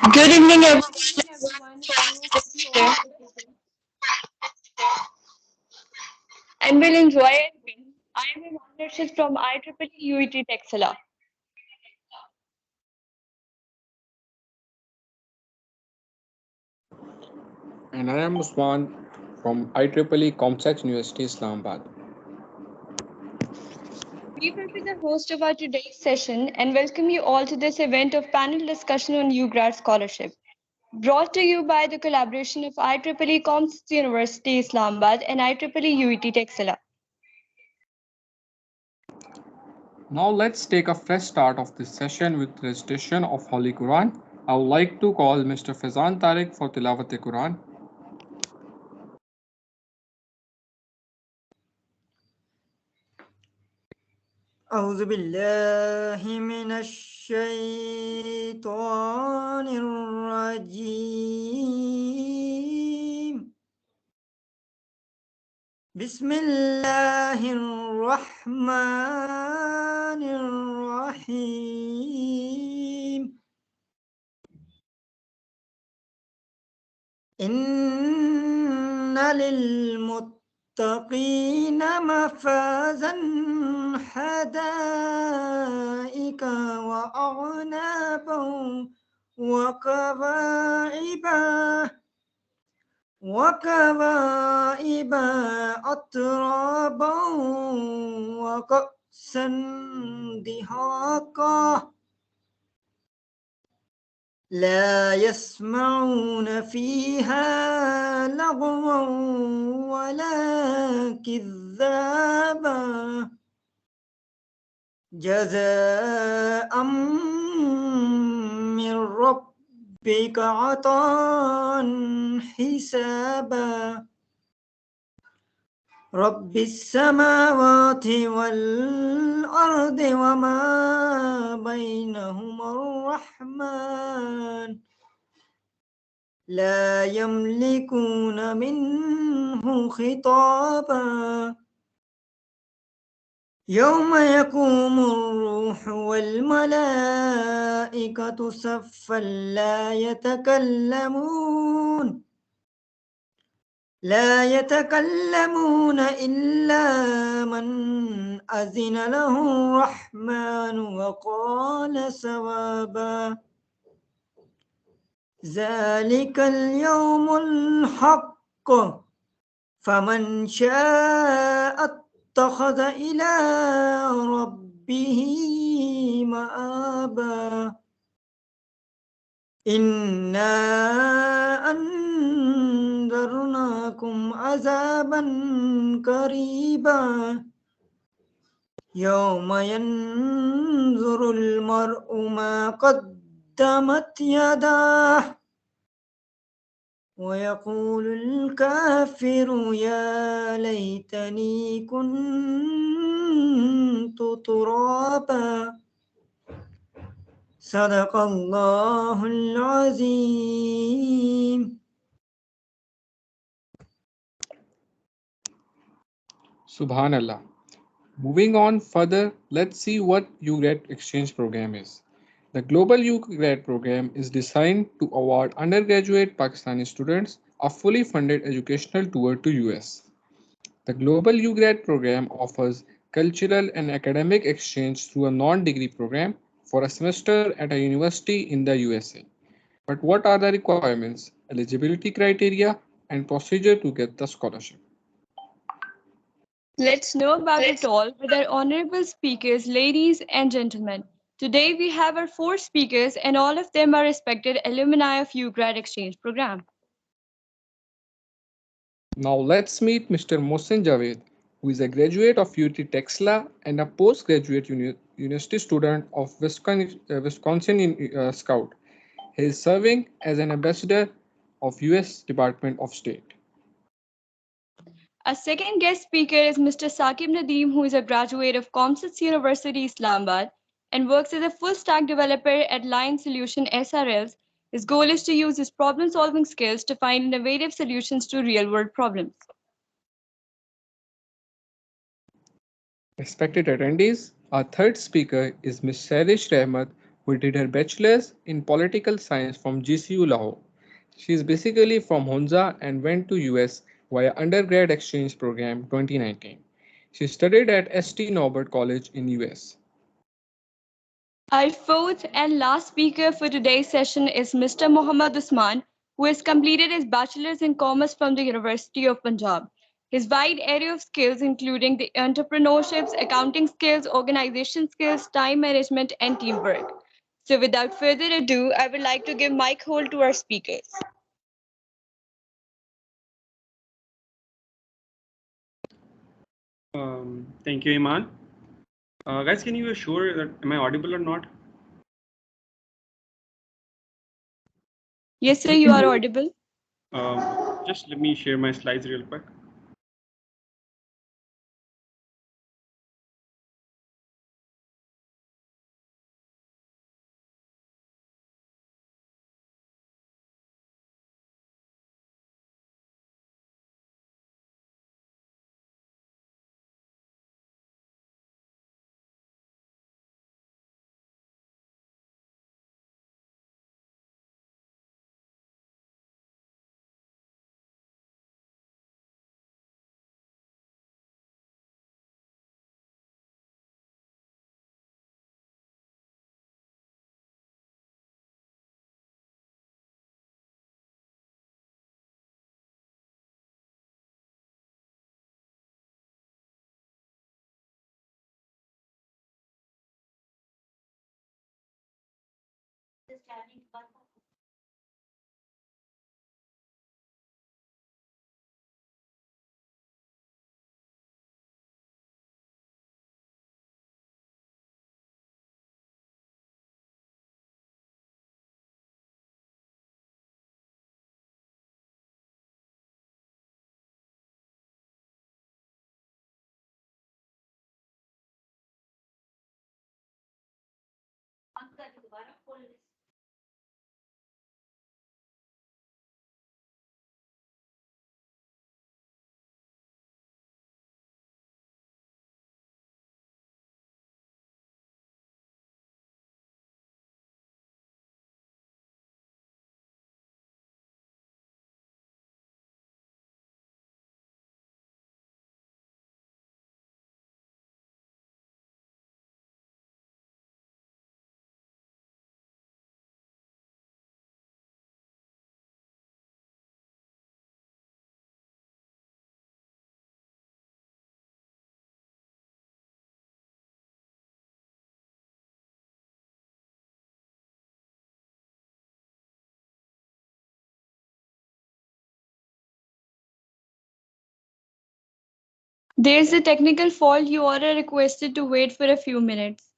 Good evening, Good evening, everyone. I hope you all everyone. are doing And will enjoy it. I am a Rashid from IEEE UET TAXILA. And I am Usman from IEEE Comsat University, Islamabad. We will be the host of our today's session and welcome you all to this event of panel discussion on UGRAD scholarship. Brought to you by the collaboration of IEEE Comsat University, Islamabad and IEEE UET TAXILA. Now let's take a fresh start of this session with recitation of Holy Quran. I would like to call Mr. Fazan Tariq for Tilawat Quran. أعوذ بالله من الشيطان الرجيم بسم الله الرحمن الرحيم إن للمتقين مفازا حدائق وأعنابا وكواعب أترابا وكأسا دهاقا لا يسمعون فيها لغوا ولا كذابا جزاء من ربك عطاء حسابا رب السماوات والأرض وما بينهما الرحمن لا يملكون منه خطابا يوم يقوم الروح والملائكة صفا لا يتكلمون إلا من أذن له الرحمن وقال صوابا ذلك اليوم الحق فمن شاء اتخذ إلى ربه مآبا إنا أنذرناكم عذابا قريبا يوم ينظر المرء ما قدمت يداه ويقول الكافر يا ليتني كنت ترابا صدق الله العظيم. Subhanallah. Moving on further, let's see what UGRAD exchange program is. The Global UGRAD program is designed to award undergraduate Pakistani students a fully funded educational tour to US. The Global UGRAD program offers cultural and academic exchange through a non-degree program for a semester at a university in the USA. But what are the requirements, eligibility criteria, and procedure to get the scholarship? Let's know about it all with our honorable speakers, ladies and gentlemen. Today we have our four speakers and all of them are respected alumni of UGRAD exchange program. Now let's meet Mr. Mohsin Javed, who is a graduate of UT Texla and a postgraduate university student of Wisconsin Scout. He is serving as an ambassador of US Department of State. Our second guest speaker is Mr. Saqib Nadeem, who is a graduate of Comsats University, Islamabad, and works as a full stack developer at Line Solution SRLs. His goal is to use his problem solving skills to find innovative solutions to real world problems. Respected attendees, our third speaker is Ms. Sarish Rehmat, who did her bachelor's in political science from GCU Lahore. She is basically from Honza and went to US via undergrad exchange program 2019. She studied at St. Norbert College in US. Our fourth and last speaker for today's session is Mr. Mohammad Usman, who has completed his bachelor's in commerce from the University of Punjab. His wide area of skills, including the entrepreneurships, accounting skills, organization skills, time management, and teamwork. So, without further ado, I would like to give mic hold to our speakers. Thank you, Iman. Guys, can you be sure that am I audible or not? Yes, sir, you are audible. Just let me share my slides real quick. There's a technical fault. You are requested to wait for a few minutes.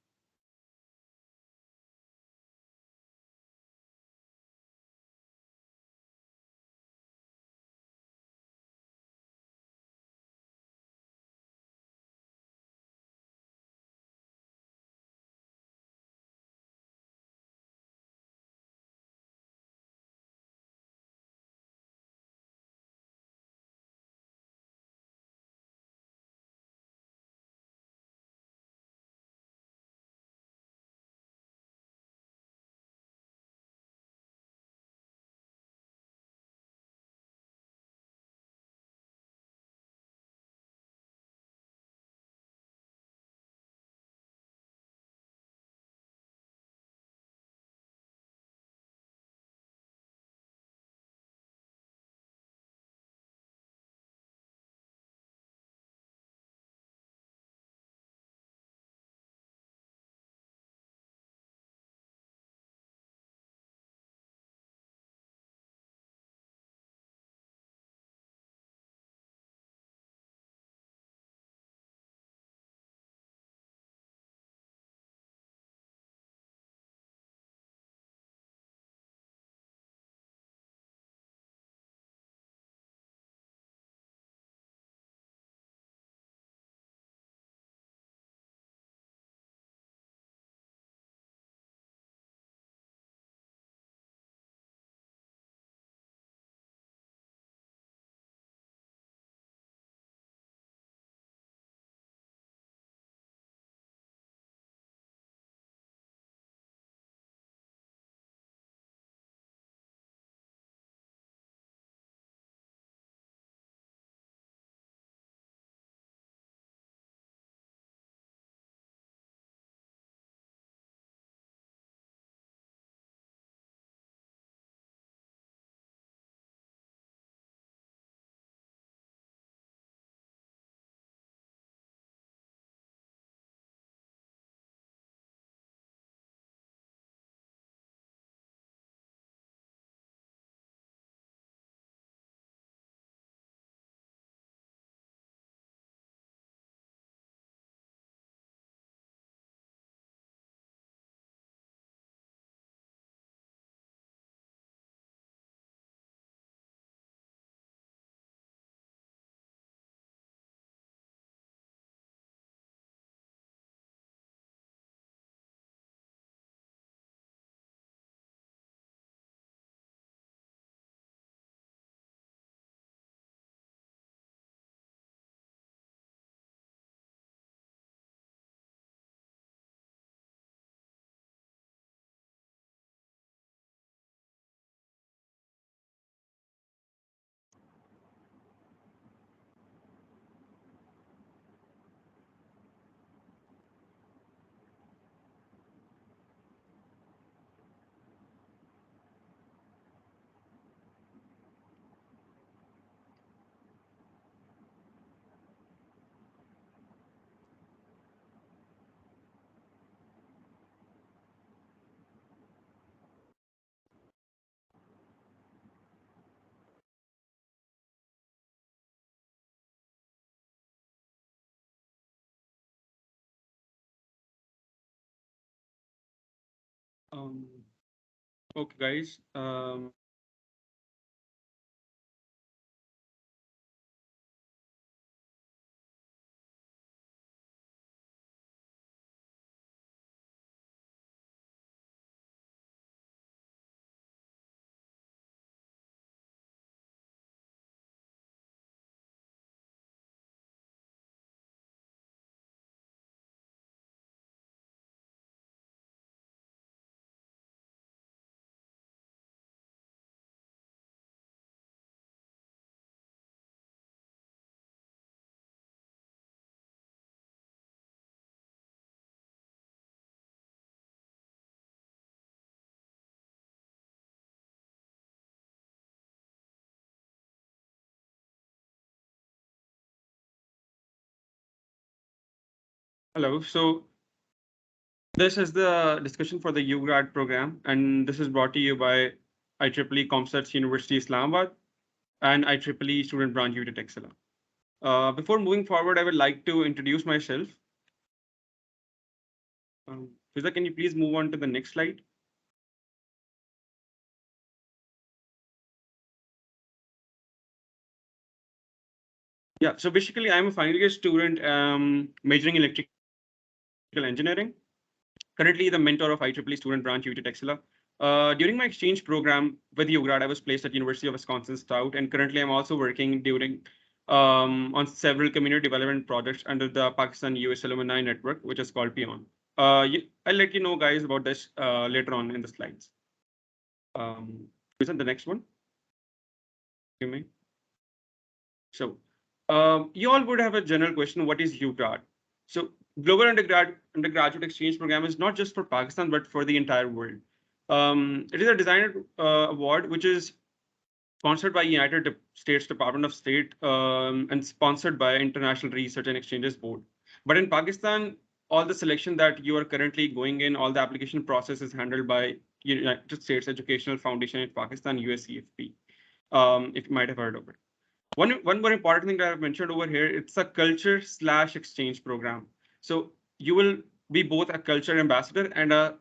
Um, okay, guys. Hello. So this is the discussion for the UGRAD program, and this is brought to you by IEEE ComStats University Islamabad and IEEE Student Branch UET TAXILA. Before moving forward, I would like to introduce myself. Fiza, can you please move on to the next slide? Yeah, so basically, I'm a final year student majoring in electrical engineering. Currently, the mentor of IEEE Student Branch UT Texila. During my exchange program with UGRAD, I was placed at University of Wisconsin Stout, and currently I'm also working on several community development projects under the Pakistan-US Alumni Network, which is called PEON. I'll let you know, guys, about this later on in the slides. Isn't the next one? You may. So, you all would have a general question: what is UGRAD? So, Global Undergraduate Exchange Program is not just for Pakistan, but for the entire world. It is a designer award which is sponsored by United States Department of State and sponsored by International Research and Exchanges Board. But in Pakistan, all the selection that you are currently going in, all the application process is handled by United States Educational Foundation in Pakistan, USCFP. If you might have heard of it. One more important thing that I've mentioned over here, it's a culture/exchange program. So you will be both a culture ambassador and a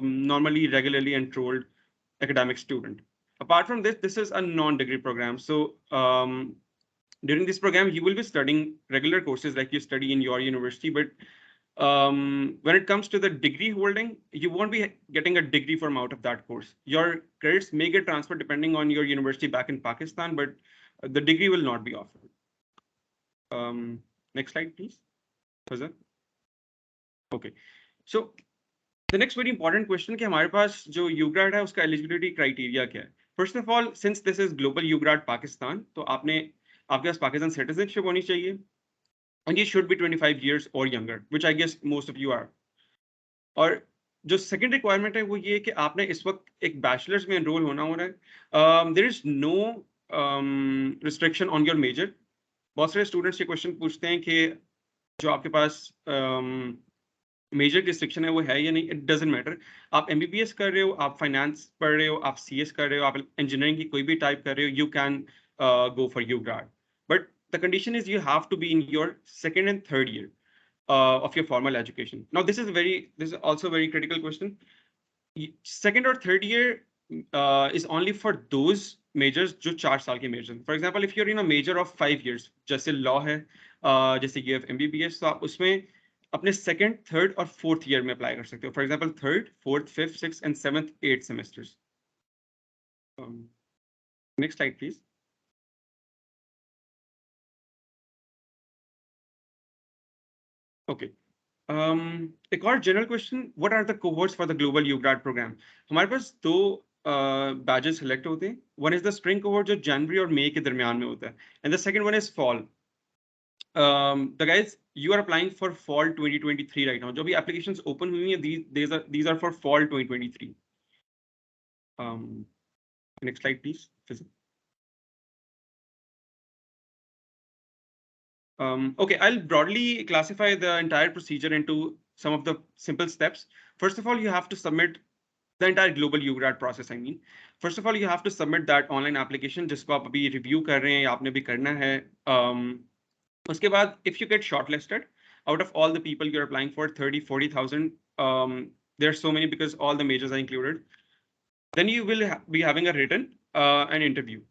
normally regularly enrolled academic student. Apart from this, this is a non-degree program. So during this program, you will be studying regular courses like you study in your university, but when it comes to the degree holding, you won't be getting a degree from out of that course. Your credits may get transferred depending on your university back in Pakistan, but the degree will not be offered. Next slide, please. Okay. So the next very important question कि हमारे पास जो UGRAD है उसका eligibility criteria क्या है? First of all, since this is global UGRAD Pakistan, तो आपके पास Pakistan citizenship होनी चाहिए, and you should be 25 years or younger, which I guess most of you are. और जो सेकंड रिक्वायरमेंट है वो ये कि आपने इस वक्त एक बैचलर्स में एनरोल होना है. There is no restriction on your major. बहुत सारे स्टूडेंट्स ये क्वेश्चन पूछते हैं कि जो आपके पास मेजर रिस्ट्रिक्शन है वो है या नहीं. It doesn't matter. आप MBBS कर रहे हो, आप फाइनेंस पढ़ रहे हो, आप CS कर रहे हो, आप इंजीनियरिंग की कोई भी टाइप कर रहे हो, you can go for UGRAD. But the condition is you have to be in your second and third year of your formal education. Now, this is also a very critical question. Second or third year is only for those majors जो 4 साल के majors. For example, if you're in a major of 5 years, जैसे law है, जैसे you have MBBS, तो आप उसमें अपने second, third और fourth year में apply कर सकते हो. For example, third, fourth, fifth, sixth, and seventh, 8th semesters. Next slide, please. Okay. एक और general question, what are the cohorts for the global UGRAD programme. हमारे पास 2 बैचेस सेलेक्ट होते हैं. One is the spring cohort जो जनवरी और मई के दरमियान में होता है, and the second one is fall. The guys, you are applying for fall 2023 right now. जो भी एप्लीकेशंस ओपन हुई हैं, these are for fall 2023. Next slide, please. Okay, I'll broadly classify the entire procedure into some of the simple steps. First of all, you have to submit the entire global UGRAD process. I mean, first of all, you have to submit that online application जिसको आप अभी review कर रहे हैं या आपने भी करना है. उसके बाद, if you get shortlisted, out of all the people you're applying for, 30-40,000 There are so many because all the majors are included. Then you will be having a written an interview.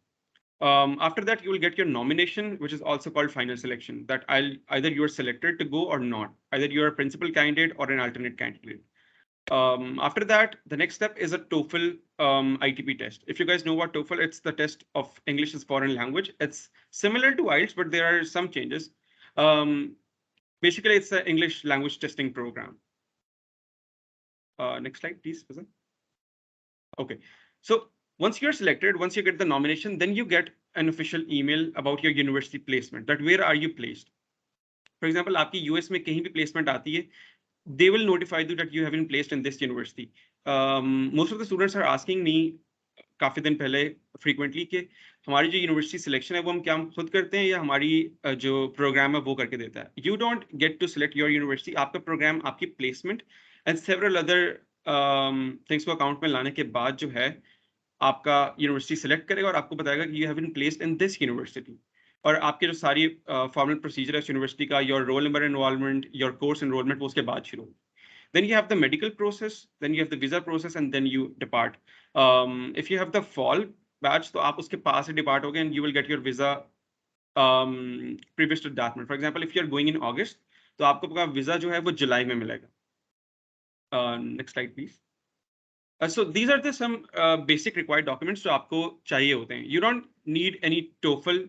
After that, you will get your nomination, which is also called final selection. That either you are selected to go or not. Either you are a principal candidate or an alternate candidate. After that, the next step is a TOEFL ITP test. If you guys know what TOEFL, it's the test of English as foreign language. It's similar to IELTS, but there are some changes. Basically, it's an English language testing program. Next slide, please. Okay, so once you're selected, once you get the nomination, then you get an official email about your university placement, that where are you placed. For example, आपकी US में कहीं भी placement आती है, they will notify you that you have been placed in this university. Most of the students are asking me काफी दिन पहले frequently कि हमारी जो यूनिवर्सिटी सिलेक्शन है वो हम क्या हम खुद करते हैं या हमारी जो प्रोग्राम है वो करके देता है. You don't get to select your university. आपका प्रोग्राम, आपकी placement and several other things को अकाउंट में लाने के बाद जो है आपका यूनिवर्सिटी सेलेक्ट करेगा और आपको बताएगा कि you have been placed in this university. और आपके जो सारी फॉर्मल प्रोसीजर है यूनिवर्सिटी का, your roll number enrolment, your course enrolment, वो उसके बाद शुरू होगी. Then you have the medical process, then you have the visa process, and then you depart. If you have the fall batch, तो आप उसके पास से depart होगे and you will get your visa previous to that month. For example, if you are going in August, तो आपको visa जो है वो जुलाई में मिलेगा. Next slide, please. So these are the some basic required documents जो आपको चाहिए होते हैं. You don't need any TOEFL,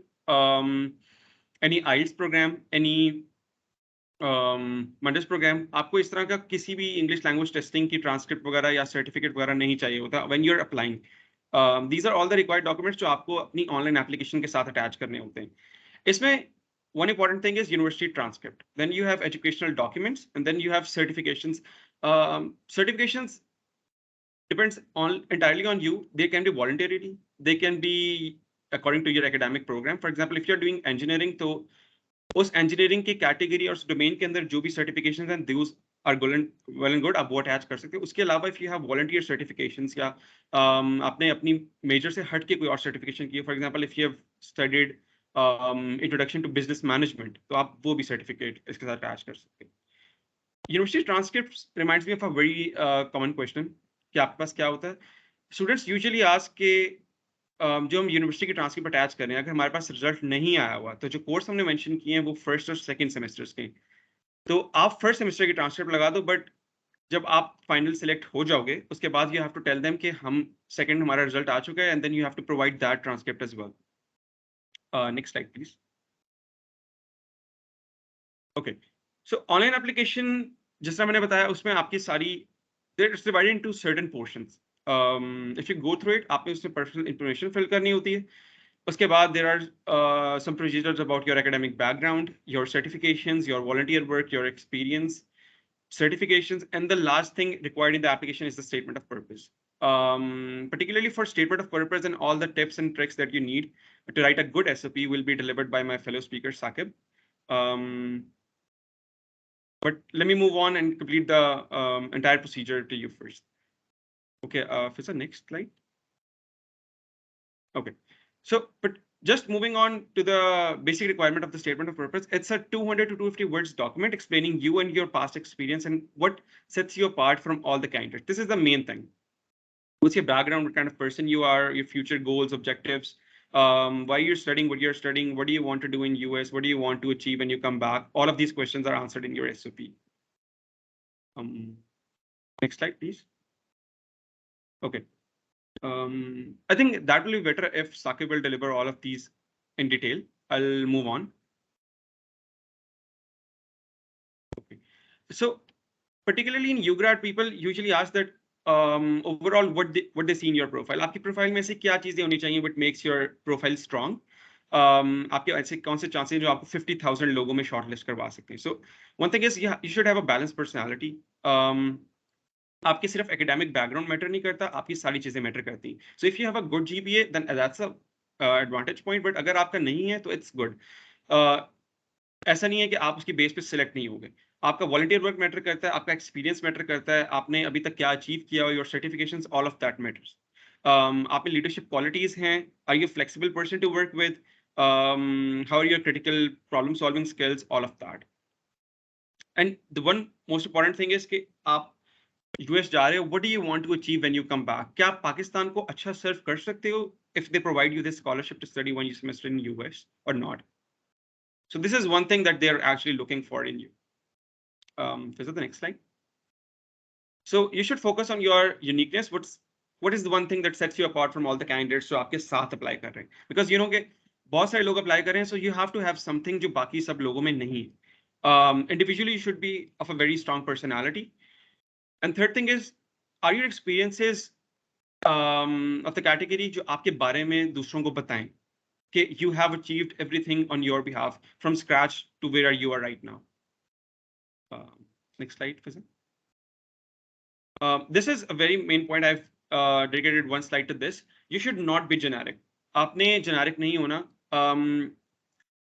any IELTS program, any मंडस प्रोग्राम. आपको इस तरह का किसी भी इंग्लिश लैंग्वेज टेस्टिंग की ट्रांसक्रिप्ट वगैरह या सर्टिफिकेट वगैरह नहीं चाहिए होता when you are applying. These are all the required documents जो आपको अपनी ऑनलाइन एप्लीकेशन के साथ अटैच करने होते हैं. इसमें one important thing is university transcript. Then you have educational documents, and then you have certifications. Certifications depends on entirely on you. They can be voluntary. They can be according to your academic program. For example, if you're doing engineering, तो उस engineering की category और उस domain के अंदर जो भी certifications हैं, those are well and good. आप वो attach कर सकते हो. उसके अलावा if you have volunteer certifications या आपने अपनी major से हट के कोई और certification की, for example, if you have studied introduction to business management, तो आप वो भी certificate इसके साथ attach कर सकते हो. University transcripts reminds me of a very common question कि आपके पास क्या होता है. Students usually ask कि जो हम यूनिवर्सिटी की ट्रांसक्रिप्ट अटैच कर रहे हैं, अगर हमारे पास रिजल्ट नहीं आया हुआ तो जो कोर्स हमने मेंशन किए हैं वो फर्स्ट और सेकंड सेमेस्टर्स के, तो आप फर्स्ट सेमेस्टर की ट्रांसक्रिप्ट लगा दो. बट जब आप फाइनल सेलेक्ट हो जाओगे उसके बाद you have to tell them कि हम सेकंड हमारा रिजल्ट आ चुका है, and then you have to provide that transcript as well. Next slide please. Okay, so online application जिस तरह मैंने बताया उसमें आपकी सारी it's divided into certain portions. If you go through it, आपने उसमें personal information fill करनी होती है. उसके बाद there are some procedures about your academic background, your certifications, your volunteer work, your experience, certifications, and the last thing required in the application is the statement of purpose. Particularly for statement of purpose and all the tips and tricks that you need to write a good SOP will be delivered by my fellow speaker Saqib. But let me move on and complete the entire procedure to you first. Okay, Fisa, next slide. Okay, so but just moving on to the basic requirement of the statement of purpose, it's a 200 to 250 words document explaining you and your past experience and what sets you apart from all the candidates. This is the main thing. What's your background, what kind of person you are, your future goals, objectives, why you're studying, what do you want to do in US, what do you want to achieve when you come back. All of these questions are answered in your SOP. Next slide, please. Okay, I think that will be better if Saqib will deliver all of these in detail. I'll move on. Okay, so particularly in UGRAD, people usually ask that overall what they see in your profile. आपकी profile में से क्या चीजें होनी चाहिए what makes your profile strong. आपके ऐसे कौन से chances जो आपको 50,000 लोगों में shortlist करवा सकते हैं. So one thing is you should have a balanced personality. आपके सिर्फ एकेडमिक बैकग्राउंड मैटर नहीं करता, आपकी सारी चीजें मैटर करती हैं. So if you have a good GPA then that's a advantage point. But अगर आपका नहीं है तो इट्स गुड. ऐसा नहीं है कि आप उसकी बेस पे सिलेक्ट नहीं होंगे. आपका वॉलंटियर वर्क मैटर करता है, आपका एक्सपीरियंस मैटर करता है, आपने अभी तक क्या अचीव किया, your certifications, all of that matters. आप में लीडरशिप क्वालिटीज हैं, are you flexible person to work with, how are your critical problem solving skills, all of that. And the one most important thing is कि आप US जा रहे हो, what do you want to achieve when you come back? क्या आप पाकिस्तान को अच्छा सर्व कर सकते हो if they provide you this scholarship to study 1 semester in US or not? So this is one thing that they are actually looking for in you. Is it the next slide? So you should focus on your uniqueness. What is the one thing that sets you apart from all the candidates जो आपके साथ apply कर रहे हैं? Because you know कि बहुत सारे लोग apply कर रहे हैं, so you have to have something जो बाकी सब लोगों में नहीं. Individually, you should be of a very strong personality. And third thing is, are your experiences of the category जो आपके बारे में दूसरों को बताएं कि you have achieved everything on your behalf from scratch to where you are right now. Next slide, Fizan. This is a very main point. I've dedicated one slide to this. You should not be generic. आपने generic नहीं होना.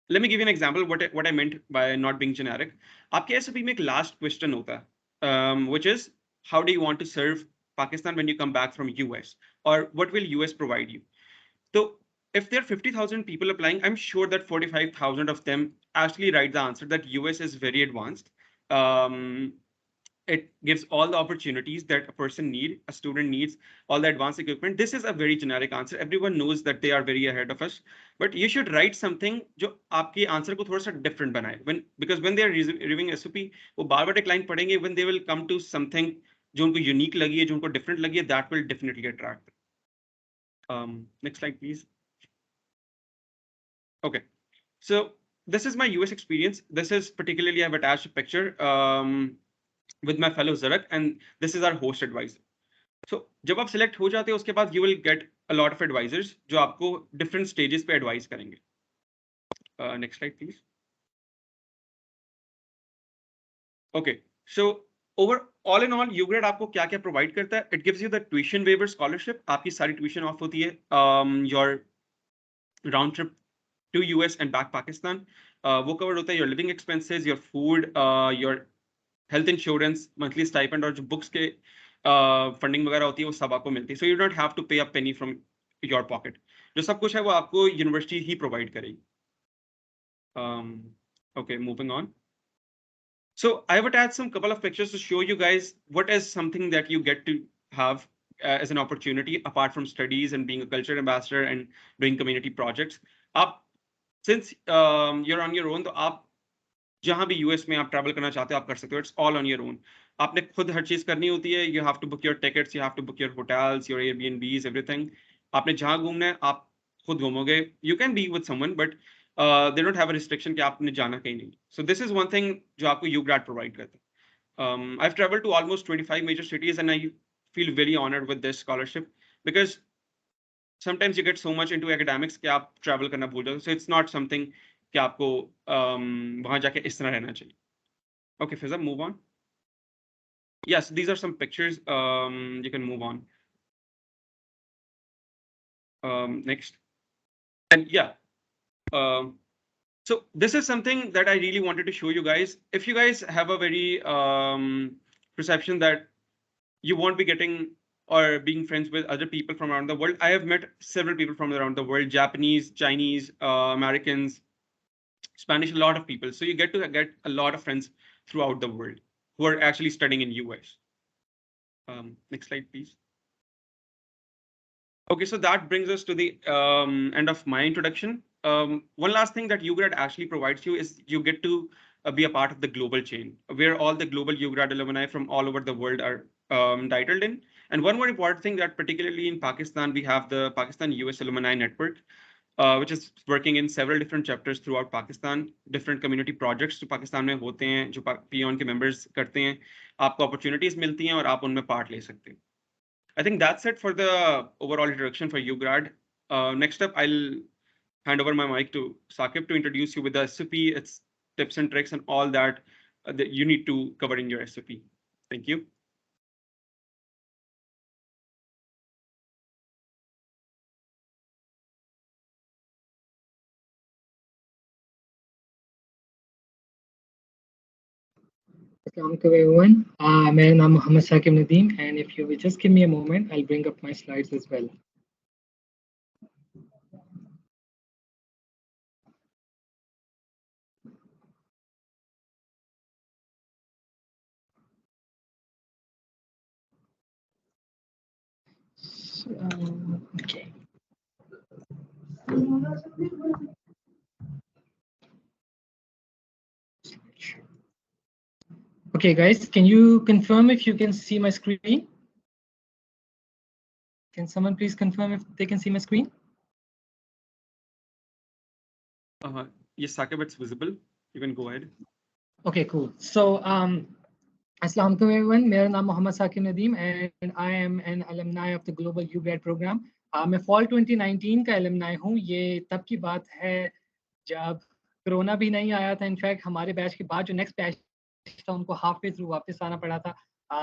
Let me give you an example what I meant by not being generic. आपके SOP में एक last question होता है, which is how do you want to serve Pakistan when you come back from US, or what will US provide you? So if there are 50,000 people applying, I'm sure that 45,000 of them actually write the answer that US is very advanced. It gives all the opportunities that a person needs, a student needs, all the advanced equipment. This is a very generic answer. Everyone knows that they are very ahead of us, but you should write something जो आपके answer को थोड़ा सा different बनाए. Because when they are reviewing SOP, वो बार-बार एक line पढ़ेंगे. When they will come to something जो उनको unique लगी है, जो उनको different लगी है, that will definitely attract them. Next slide, please. Okay, so this is my US experience. This is particularly I've attached a picture. With my fellow Zarak, and this is our host advisor. So जब आप select हो जाते हो उसके बाद you will get a lot of advisors जो आपको different stages पे advise करेंगे. Next slide, please. Okay, so all in all, UGRAD आपको क्या क्या provide करता है? It gives you the tuition waiver scholarship. आपकी सारी tuition off होती है. Your round trip to US and back Pakistan. वो covered होता है your living expenses, your food, your health insurance, monthly stipend और जो बुक्स के फंडिंग वगैरह होती है वो सब आपको मिलती है. So you don't have to pay a penny from your pocket. जो सब कुछ है वो आपको यूनिवर्सिटी ही प्रोवाइड करेगी. Okay, moving on. So I have attached some couple of pictures to show you guys what is something that you get to have as an opportunity apart from studies and being a culture ambassador and doing community projects. आप since you're on your own, तो आप जहां भी US में आप travel करना चाहते हो आप कर सकते हो. It's all on your own. आपने खुद हर चीज करनी होती है. You have to book your tickets, you have to book your hotels, your Airbnbs, everything. आपने जहां घूमना है आप खुद घूमोगे. You can be with someone but they don't have a restriction कि आपने जाना कहीं नहीं. So this is one thing जो आपको यूग्रैड प्रोवाइड करता है. I have travelled to almost 25 major cities and I feel very honoured with this scholarship because sometimes you get so much into academics कि आप travel करना भूल जाते हो. So it's not something कि आपको वहां जाके इस तरह रहना चाहिए. Okay, Fizza, move on. Yes, these are some pictures. You can move on. Next. And yeah. So this is something that I really wanted to show you guys. If you guys have a very perception that you won't be getting or being friends with other people from around the world, I have met several people from around the world: Japanese, Chinese, Americans, Spanish, a lot of people. So you get to get a lot of friends throughout the world who are actually studying in US. Next slide, please. Okay, so that brings us to the end of my introduction. One last thing that UGRAD actually provides you is you get to be a part of the global chain, where all the global UGRAD alumni from all over the world are entitled in. And one more important thing that particularly in Pakistan, we have the Pakistan US Alumni Network, which is working in several different chapters throughout Pakistan. Different community projects जो पाकिस्तान में होते हैं, जो peon के members करते हैं, आपको opportunities मिलती हैं और आप उनमें part ले सकते हैं. I think that's it for the overall introduction for UGRAD. Next up, I'll hand over my mic to Saqib to introduce you with the SOP, its tips and tricks and all that that you need to cover in your SOP. Thank you. Assalamualaikum everyone. My name is Muhammad Saqib Nadeem, and if you will just give me a moment, I'll bring up my slides as well. Okay. Okay, guys, can you confirm if you can see my screen? Can someone please confirm if they can see my screen? Yes, Sakib, it's visible. You can go ahead. Okay, cool. So, Assalamu alaikum everyone. मेरा नाम Mohammad Saqib Nadeem and I am an alumni of the Global UGRAD program. मैं fall 2019 का alumni हूँ. ये तब की बात है जब कोरोना भी नहीं आया था. इनफैक्ट हमारे बैच के बाद जो नेक्स्ट बैच था उनको हाफ वे थ्रू वापस आना पड़ा था.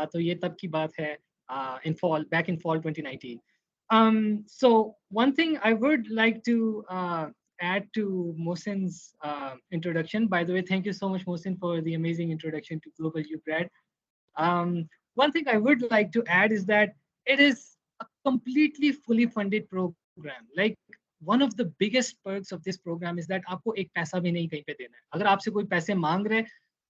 तो ये तब की बात है back in fall 2019. So one thing I would like to add to Mohsin's introduction. By the way, thank you so much, Mohsin, for the amazing introduction to Global UGRAD. One thing I would like to add is that it is a completely fully funded program. Like one of the biggest perks of this program is that आपको एक पैसा भी नहीं कहीं पे देना है. अगर आपसे कोई पैसे मांग रहे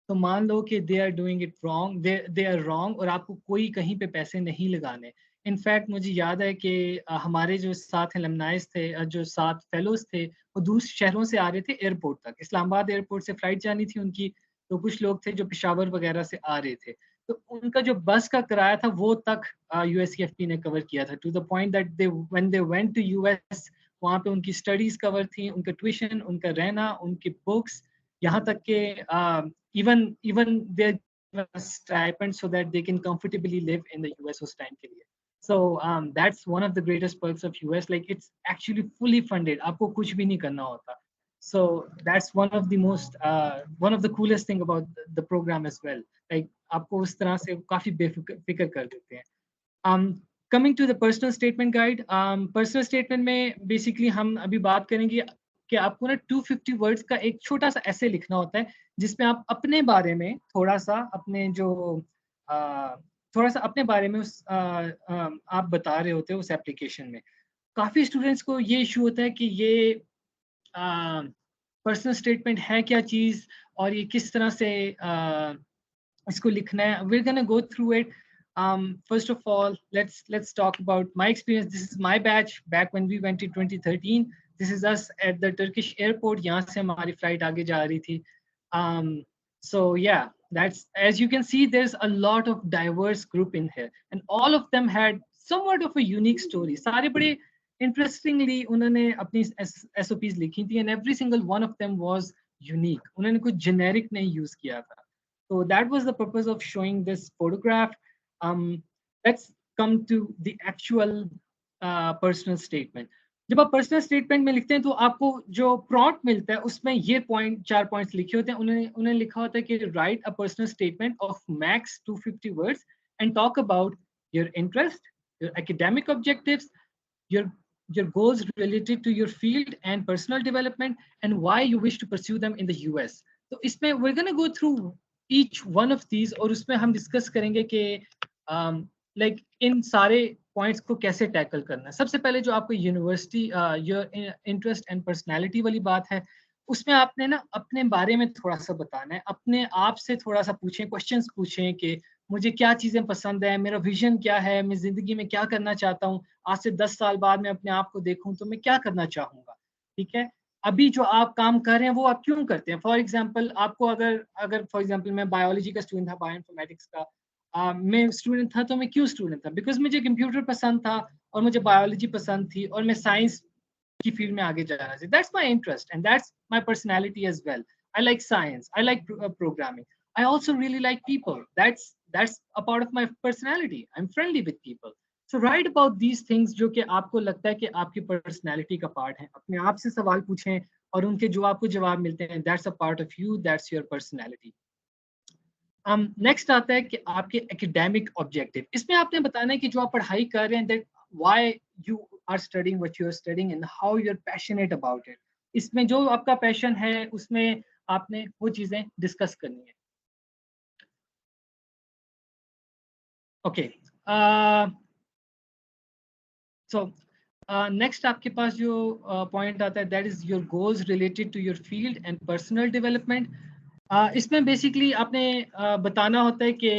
तो मान लो कि they are doing it wrong, they are wrong और आपको कोई कहीं पे पैसे नहीं लगाने. इनफैक्ट मुझे याद है कि हमारे जो साथ एलमनाइज थे, जो साथ फेलोज थे, वो दूसरे शहरों से आ रहे थे एयरपोर्ट तक. इस्लामाबाद एयरपोर्ट से फ्लाइट जानी थी उनकी, तो कुछ लोग थे जो पेशावर वगैरह से आ रहे थे. तो उनका जो बस का किराया था वो तक यूएससीएफपी ने कवर किया था, to the point that when they went to US, वहाँ पे उनकी स्टडीज कवर थी, उनका ट्यूशन, उनका रहना, उनकी बुक्स, यहाँ तक के even their stipend so that they can comfortably live in the US उस टाइम के लिए. So that's one of the greatest perks of US. Like it's actually fully funded. आपको कुछ भी नहीं करना होता. So that's one of the coolest thing about the program as well. Like आपको उस तरह से काफी बेफिक्र कर देते हैं. Coming to the personal statement guide. Personal statement में basically हम अभी बात करेंगे कि आपको ना 250 वर्ड्स का एक छोटा सा ऐसे लिखना होता है जिसमें आप अपने बारे में थोड़ा सा अपने बारे में आप बता रहे होते हो उस एप्लीकेशन में. काफी स्टूडेंट्स को ये इशू होता है कि ये पर्सनल स्टेटमेंट है क्या चीज और ये किस तरह से इसको लिखना है. We're gonna go through it. First of all, let's talk about my experience. This is my batch back when we went in 2013. This is us at the Turkish airport. यहाँ से हमारी फ्लाइट आगे जा रही थी. So yeah, that's, as you can see, there's a lot of diverse group in here, and all of them had somewhat of a unique story. सारे बड़े interestingly उन्होंने अपनी SOPs लिखी थी, and every single one of them was unique. उन्होंने कुछ generic नहीं use किया था. So that was the purpose of showing this photograph. Let's come to the actual personal statement. जब आप पर्सनल स्टेटमेंट में लिखते हैं तो आपको जो प्रॉम्प्ट मिलता है उसमें ये चार पॉइंट्स लिखे होते हैं. उन्होंने लिखा होता है कि right a personal statement of max 250 words and talk about your interest, your academic objectives, your goals related to your field and personal development, and why you wish to pursue them in the US. तो इसमें we're going to go through each one of these और उसमें हम discuss करेंगे कि like in सारे points को कैसे टैकल करना है. सबसे पहले जो आपको university your interest and personality वाली बात है, उसमें आपने ना अपने बारे में थोड़ा सा बताना है, अपने आप से थोड़ा सा पूछें, क्वेश्चंस पूछें कि मुझे क्या चीज़ें पसंद है, मेरा विजन क्या है, मैं ज़िंदगी में क्या करना चाहता हूँ, आज से 10 साल बाद मैं अपने आप को देखूँ तो मैं क्या करना चाहूँगा. ठीक है, अभी जो आप काम कर रहे हैं वो आप क्यों करते हैं. फॉर एग्जाम्पल आपको अगर फॉर एग्जाम्पल मैं बायोलॉजी का स्टूडेंट था, बायोइन्फॉर्मेटिक्स का मैं स्टूडेंट था, तो मैं क्यों स्टूडेंट था, बिकॉज मुझे कंप्यूटर पसंद था और मुझे बायोलॉजी पसंद थी और मैं साइंस की फील्ड में आगे जाना चाहिए. That's my interest and that's my personality as well. I like science, I like programming, I also really like people. That's a part of my personality. I am friendly with people. So write about these things जो कि आपको लगता है कि आपकी personality का part है. अपने आप से सवाल पूछें और उनके जो आपको जवाब मिलते हैं, that's a part of you, that's your personality. Next आता है कि आपके एकेडमिक ऑब्जेक्टिव. इसमें आपने बताना है कि जो आप पढ़ाई कर रहे हैं, that why you are studying what you are studying and how you are passionate about it. इसमें जो आपका पैशन है उसमें आपने वो चीजें डिस्कस करनी है. ओके, सो नेक्स्ट आपके पास जो पॉइंट आता है, that is your goals related to your field and personal development. इसमें बेसिकली आपने बताना होता है कि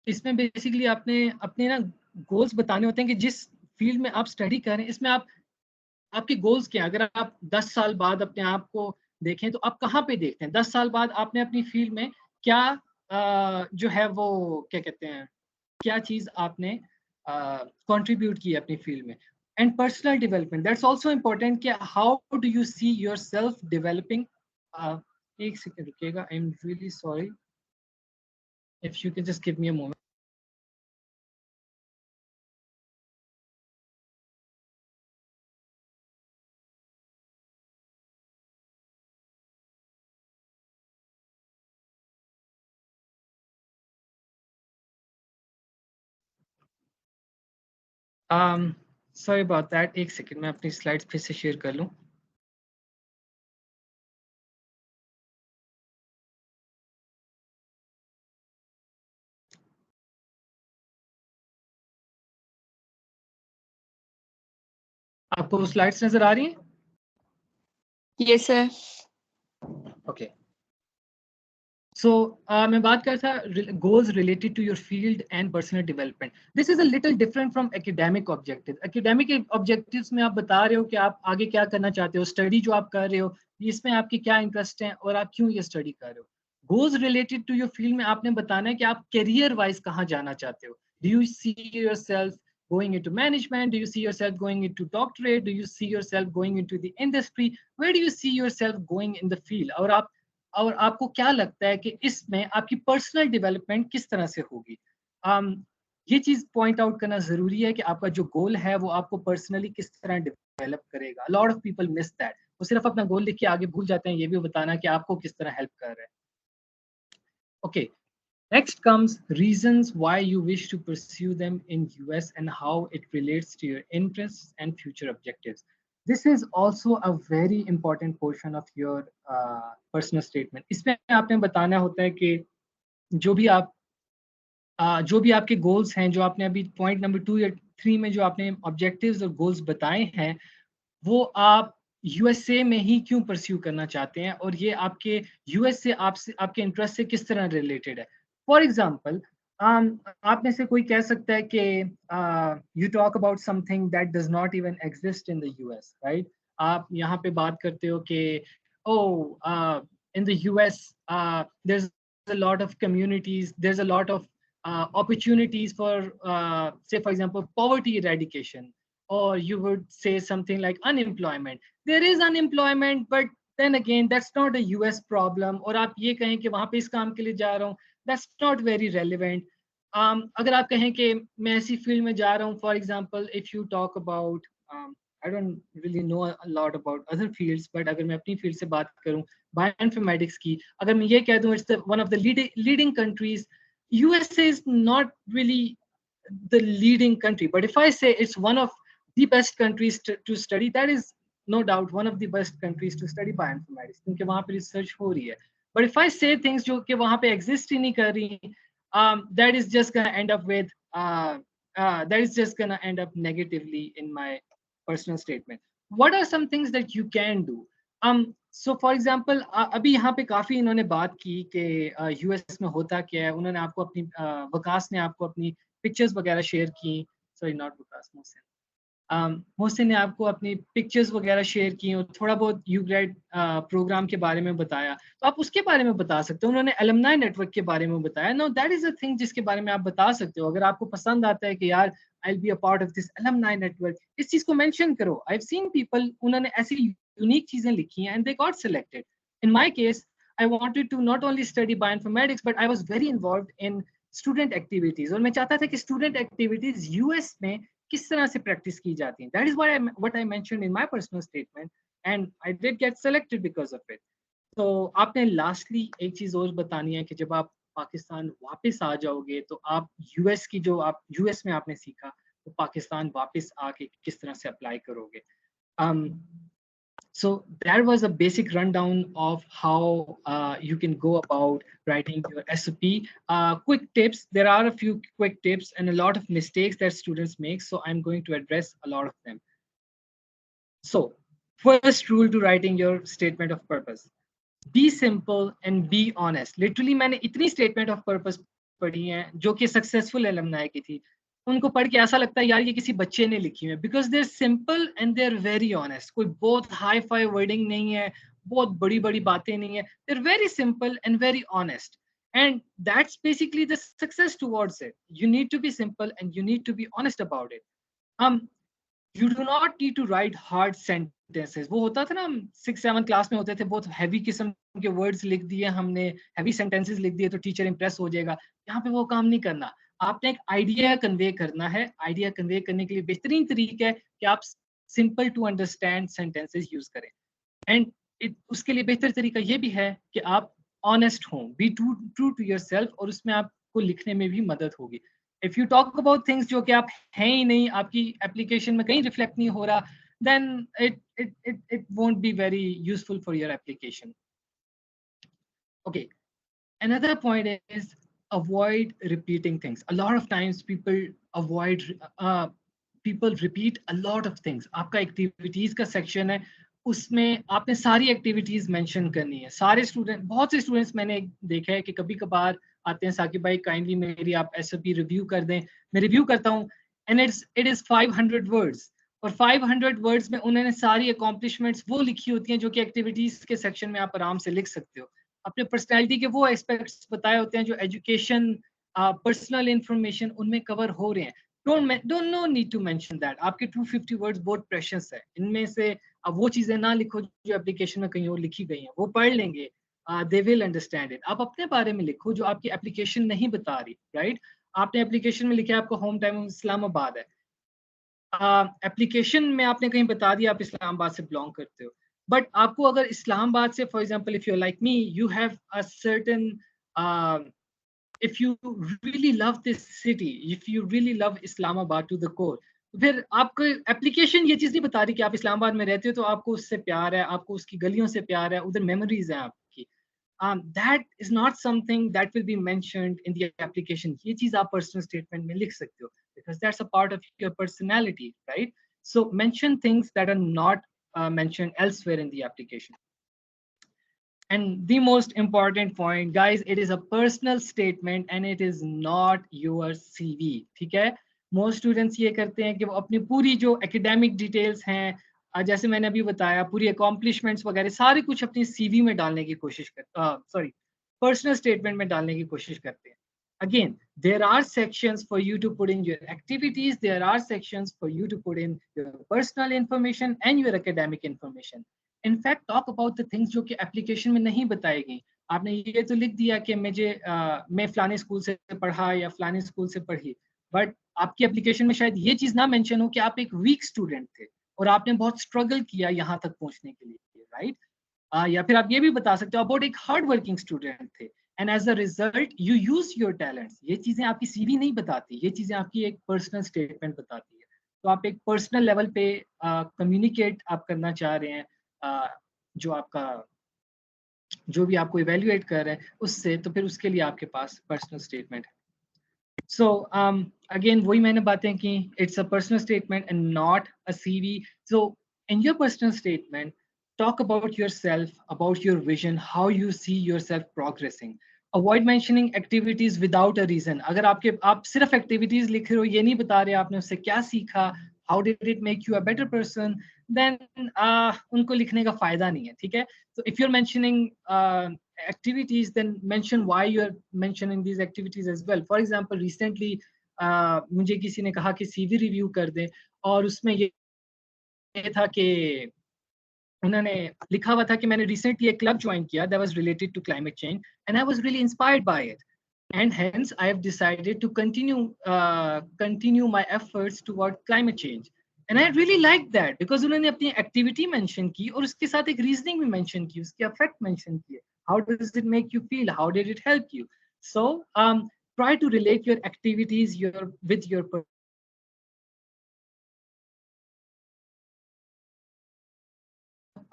इसमें बेसिकली आपने अपने ना गोल्स बताने होते हैं कि जिस फील्ड में आप स्टडी कर रहे हैं इसमें आप आपके गोल्स क्या हैं। अगर आप 10 साल बाद अपने आप को देखें तो आप कहाँ पे देखते हैं? 10 साल बाद आपने अपनी फील्ड में क्या जो है वो क्या कहते हैं, क्या चीज आपने कंट्रीब्यूट की है अपनी फील्ड में। And personal development, that's also important कि how do you see yourself developing. एक सेकंड रुकिएगा, I am really sorry, if you can just give me a moment. Sorry about that, एक सेकंड मैं अपनी स्लाइड्स फिर से share कर लूँ। आपको स्लाइड्स नजर आ रही हैं? Yes, sir. ओके, सो मैं बात कर था goals related to your field and personal development. This is a little different from academic objective. Academic objectives में आप बता रहे हो कि आप आगे क्या करना चाहते हो, स्टडी जो आप कर रहे हो इसमें आपके क्या इंटरेस्ट हैं और आप क्यों ये स्टडी कर रहे हो। Goals related to your field में आपने बताना है कि आप करियर वाइज कहाँ जाना चाहते हो। Do you see yourself going into management? Do you see yourself going into doctorate? Do you see yourself going into the industry? Where do you see yourself going in the field? और आपको क्या लगता है कि इसमें आपकी personal development किस तरह से होगी। um, ये चीज पॉइंट आउट करना जरूरी है कि आपका जो गोल है वो आपको पर्सनली किस तरह डेवलप करेगा। Lot of people miss that, वो सिर्फ अपना गोल लिख के आगे भूल जाते हैं ये भी बताना कि आपको किस तरह हेल्प कर रहा है। Okay, next comes reasons why you wish to pursue them in US and how it relates to your interests and future objectives. This is also a very important portion of your personal statement. इसमें आपने बताना होता है कि जो भी आप जो भी आपके गोल्स हैं, जो आपने अभी पॉइंट नंबर 2 या 3 में जो आपने ऑब्जेक्टिव्स और गोल्स बताए हैं, वो आप यूएसए में ही क्यों परस्यू करना चाहते हैं और ये आपके यूएस से आपसे आपके इंटरेस्ट से किस तरह रिलेटेड है। फॉर एग्जांपल, आप में से कोई कह सकता है कि you talk about something that does not even exist in the US, right. आप यहाँ पे बात करते हो कि oh in the US there's a lot of communities, there's a lot of opportunities for say for example poverty eradication, or you would say something like unemployment. There is unemployment, but then again that's not a US problem. और आप ये कहें कि वहाँ पे इस काम के लिए जा रहा हूँ, that's not very relevant. अगर आप कहें कि मैं ऐसी फील्ड में जा रहा हूँ, for example if you talk about I don't really know a lot about other fields, but अगर मैं अपनी फील्ड से बात करूँ बायोइन्फॉर्मेटिक्स की, अगर मैं ये कह दूँ it's the one of the leading countries, USA is not really the leading country, but if I say it's one of the best countries to study, that is no doubt one of the best countries to study bioinformatics, क्योंकि वहाँ पे research हो रही है। But if I say things जो कि वहाँ पे exist ही नहीं कर रही, that is just gonna end up with that is just gonna end up negatively in my personal statement. What are some things that you can do? So for example, अभी यहाँ पे काफी इन्होंने बात की कि यूएस में होता क्या है। उन्होंने आपको अपनी वकास ने आपको अपनी पिक्चर्स वगैरह शेयर की, सॉरी नॉट वकास, मोहसिन, मोहसिन ने आपको अपनी पिक्चर्स वगैरह शेयर की और थोड़ा बहुत यूग्रेड प्रोग्राम के बारे में बताया, तो आप उसके बारे में बता सकते हो। उन्होंने एलुमनाई नेटवर्क के बारे में बताया, know that is a thing जिसके बारे में आप बता सकते हो। अगर आपको पसंद आता है कि यार I will be a part of this alumni network, इस चीज को मेंशन करो। आई हैव सीन पीपल, उन्होंने ऐसी यूनिक चीजें लिखी हैं and they got selected. In my case I wanted to not only study bioinformatics, but I was very involved in student activities, और मैं चाहता था कि student activities US में किस तरह से प्रैक्टिस की जाती हैं। That is what I mentioned in my personal statement, and I did get selected because of it. तो आपने लास्टली एक चीज और बतानी है कि जब आप पाकिस्तान वापस आ जाओगे तो आप यूएस की जो आप यूएस में आपने सीखा तो पाकिस्तान वापस आके किस तरह से अप्लाई करोगे। So that was a basic rundown of how you can go about writing your SOP. Quick tips, there are a few quick tips and a lot of mistakes that students make, so I'm going to address a lot of them. So first rule to writing your statement of purpose, be simple and be honest. Literally मैंने इतनी statement of purpose पढ़ी हैं जो कि successful alumni की थी, उनको पढ़ के ऐसा लगता है यार ये किसी बच्चे ने लिखी है, because they are simple and they are very honest. कोई बहुत हाई फाई वर्डिंग नहीं है, बहुत बड़ी बड़ी बातें नहीं है, they are very simple and very honest, and that's basically the success towards it. You need to be simple and you need to be honest about it. You do not need to write hard sentences. वो होता था ना, हम 6-7 class में होते थे, बहुत heavy किस्म के वर्ड्स लिख दिए हमने, हैवी सेंटेंसेस लिख दिए तो टीचर इंप्रेस हो जाएगा। यहाँ पे वो काम नहीं करना, आपने एक आइडिया कन्वे करना है। आइडिया कन्वे करने के लिए बेहतरीन तरीका है कि आप simple to understand sentences use करें, एंड उसके लिए बेहतर तरीका ये भी है कि आप ऑनेस्ट हों, बी ट्रू टू योरसेल्फ, और उसमें आपको लिखने में भी मदद होगी। If you talk about things जो कि आप हैं ही नहीं, आपकी एप्लीकेशन में कहीं रिफ्लेक्ट नहीं हो रहा, then it won't be very useful for your application. Okay, another point is avoid repeating things. A lot of times people repeat a lot of things. आपका एक्टिविटीज का सेक्शन है, उसमें आपने सारी एक्टिविटीज मेंशन करनी है। सारे स्टूडेंट, बहुत से स्टूडेंट्स मैंने देखा है कि कभी कभार आते हैं, साकिब भाई काइंडली मेरी आप एसओपी रिव्यू कर दें। मैं रिव्यू करता हूँ एंड इट इज 500 वर्ड्स, और 500 वर्ड्स में उन्होंने सारी अकॉम्प्लिशमेंट्स वो लिखी होती हैं जो कि एक्टिविटीज के सेक्शन में आप आराम से लिख सकते हो। अपने पर्सनैलिटी के वो एस्पेक्ट्स बताए होते हैं जो एजुकेशन, पर्सनल इंफॉर्मेशन उनमें कवर हो रहे हैं। don't no need to mention that. आपके 250 वर्ड्स बहुत प्रेशियस है, इनमें से अब वो चीजें ना लिखो जो एप्लीकेशन में कहीं और लिखी गई हैं, वो पढ़ लेंगे, दे विल अंडरस्टैंड इट। आप अपने बारे में लिखो जो आपकी एप्लीकेशन नहीं बता रही, राइट? आपने एप्लीकेशन में लिखा है आपका होम टाउन इस्लामाबाद है, एप्लीकेशन में आपने कहीं बता दिया आप इस्लामाबाद से बिलोंग करते हो, बट आपको अगर इस्लामाबाद से, for example if you like me, you have a certain if you really love this city, if you really love Islamabad to the core, फिर आपको एप्लीकेशन ये चीज नहीं बता रही कि आप इस्लामाबाद में रहते हो तो आपको उससे प्यार है, आपको उसकी गलियों से प्यार है, उधर मेमोरीज हैं आपकी। that is not something that will be mentioned in the application. ये चीज आप पर्सनल स्टेटमेंट में लिख सकते हो, because that's a part of your personality, right? So mention things that are not mentioned elsewhere in the application. And the most important point, guys, it is a personal statement and it is not your CV. ठीक है? Most students ये करते हैं कि वो अपनी पूरी जो academic details हैं, जैसे मैंने अभी बताया, पूरी accomplishments वगैरह सारी कुछ अपनी CV में डालने की कोशिश करते, personal statement में डालने की कोशिश करते हैं। Again, there are sections for you to put in your activities, there are sections for you to put in your personal information and your academic information. In fact talk about the things जो कि application में नहीं बताई गई। आपने ये तो लिख दिया कि मैं फलाने स्कूल से पढ़ा या फलाने स्कूल से पढ़ी, बट आपकी एप्लीकेशन में शायद ये चीज ना मेंशन हो कि आप एक वीक स्टूडेंट थे और आपने बहुत स्ट्रगल किया यहाँ तक पहुंचने के लिए, राइट? या फिर आप ये भी बता सकते हो अबाउट एक हार्ड वर्किंग स्टूडेंट थे and as a result you use your talents. ये चीजें आपकी सीवी नहीं बताती, ये चीजें आपकी एक पर्सनल स्टेटमेंट बताती है। तो आप एक पर्सनल लेवल पे कम्युनिकेट आप करना चाह रहे हैं जो भी आपको इवेल्युएट कर रहे हैं उससे, तो फिर उसके लिए आपके पास पर्सनल स्टेटमेंट है। सो अगेन वही मैंने बातें की, it's a personal statement and not a CV. So in your personal statement talk about yourself, about your vision, how you see yourself progressing. Avoid mentioning activities without a reason. अगर आप सिर्फ activities लिख रहे हो, ये नहीं बता रहे आपने उससे क्या सीखा, how did it make you a better person, then उनको लिखने का फायदा नहीं है, ठीक है? So if you're mentioning activities, then mention why you're mentioning these activities as well. For example, recently मुझे किसी ने कहा कि CV रिव्यू कर दें, और उसमें ये था कि उन्होंने लिखा हुआ था कि मैंने रिसेंटली एक क्लब ज्वाइन किया that was related to climate change and I was really inspired by it and hence I have decided to continue my efforts toward climate change and I really liked that because उन्होंने अपनी activity mention की और उसके साथ एक reasoning भी mention की, उसके इफेक्ट मेंशन किए, how does it make you feel, how did it help you. So try to relate your activities with your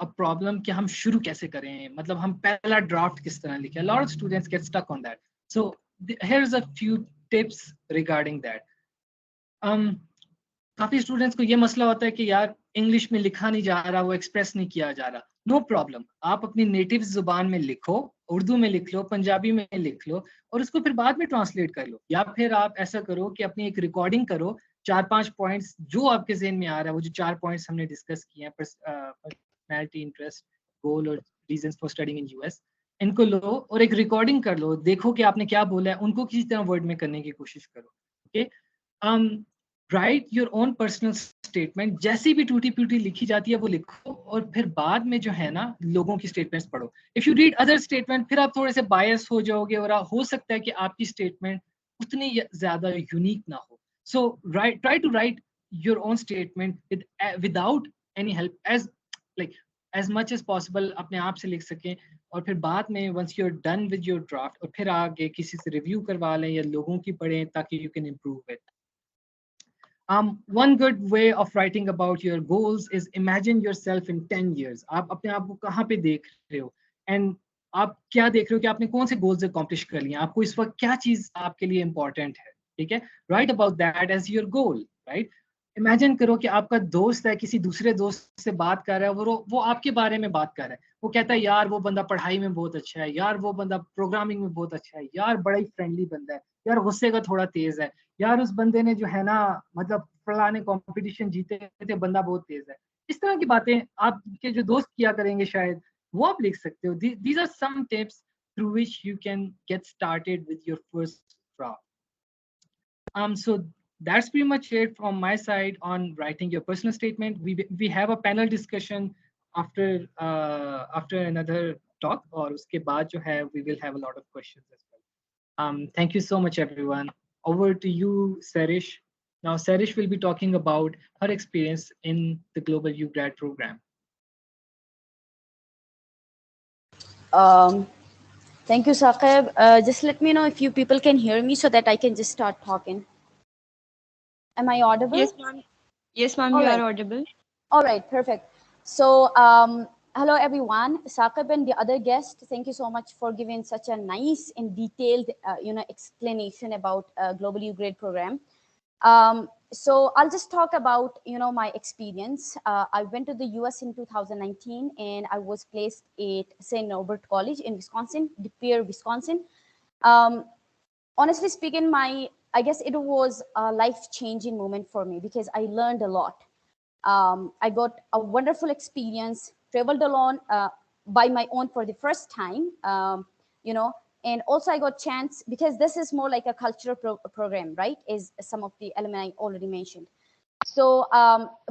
a problem कि हम शुरू कैसे करें, मतलब हम पहला ड्राफ्ट किस तरह लिखें. A lot of students get stuck on that. So here's a few tips regarding that. काफी स्टूडेंट्स को ये मसला होता है कि यार इंग्लिश में लिखा नहीं जा रहा, वो एक्सप्रेस नहीं किया जा रहा. नो प्रॉब्लम, आप अपनी नेटिव जुबान में लिखो उर्दू में लिख लो, पंजाबी में लिख लो और उसको फिर बाद में ट्रांसलेट कर लो, या फिर आप ऐसा करो कि अपनी एक रिकॉर्डिंग करो, 4-5 पॉइंट्स जो आपके जहन में आ रहा है, वो जो 4 पॉइंट्स हमने डिस्कस किए हैं, पर्सनैलिटी, इंटरेस्ट, गोल और reasons for studying in US, इनको लो और एक रिकॉर्डिंग कर लो, देखो कि आपने क्या बोला है, उनको किसी तरह वर्ड में करने की कोशिश करो। Okay, right your own personal statement, जैसी भी टूटी फूटी लिखी जाती है वो लिखो, और फिर बाद में जो है ना लोगों की स्टेटमेंट्स पढ़ो। If you read other statement, फिर आप थोड़े से बायस हो जाओगे और हो सकता है कि आपकी स्टेटमेंट उतनी ज्यादा यूनिक ना हो। So try to write your own statement without any help, as much as possible अपने आप से लिख सकें, और फिर बाद में once you are done with your draft, और फिर आगे किसी से रिव्यू करवा लें या लोगों की पढ़ें ताकि you can improve it. One good way of writing about your goals is imagine yourself in 10 years. आप अपने आप को कहाँ पे देख रहे हो, and आप क्या देख रहे हो कि आपने कौन से goals accomplish कर लिए, आपको इस वक्त क्या चीज आपके लिए important है, ठीक है? Write about that as your goal, right? Imagine करो कि आपका दोस्त है, किसी दूसरे दोस्त से बात कर रहा है, वो आपके बारे में बात कर रहा है, वो कहता है यार वो बंदा पढ़ाई में बहुत अच्छा है, यार वो बंदा प्रोग्रामिंग में बहुत अच्छा है, यार बड़ा ही फ्रेंडली बंदा है, यार गुस्से का थोड़ा तेज है, यार उस बंदे ने जो है ना मतलब फलाने कंपटीशन जीते थे, बंदा बहुत तेज है। इस तरह की बातें आपके जो दोस्त किया करेंगे शायद, वो आप लिख सकते हो। These are some tips through which you can get started with your first draft. So that's pretty much it from my side on writing your personal statement. We have a panel discussion after another talk, और उसके बाद जो है we will have a lot of questions as well. Thank you so much, everyone. Over to you, Sarish. Now, Sarish will be talking about her experience in the Global UGRAD program. Um, Thank you, Saqib. Just let me know if you people can hear me so that I can just start talking. Am I audible? Yes, ma'am. Yes, ma'am, All you right. are audible. All right, perfect. So, hello everyone. Saqib and the other guest, thank you so much for giving such a nice and detailed, explanation about Global UGRAD program. So I'll just talk about, my experience. I went to the US in 2019 and I was placed at St. Norbert College in Wisconsin, De Pere, Wisconsin. Honestly speaking, I guess it was a life-changing moment for me because I learned a lot. I got a wonderful experience, traveled alone by my own for the first time, and also I got chance, because this is more like a cultural program, right? As some of the alumni already mentioned. So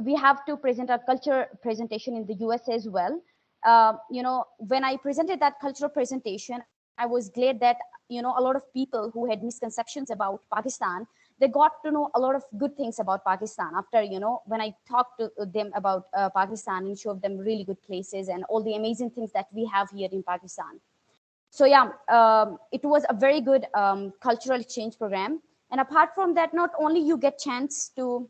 we have to present our culture presentation in the US as well. When I presented that cultural presentation, I was glad that, a lot of people who had misconceptions about Pakistan, they got to know a lot of good things about Pakistan after, when I talked to them about Pakistan and showed them really good places and all the amazing things that we have here in Pakistan. So yeah, it was a very good cultural exchange program. And apart from that, not only you get chance to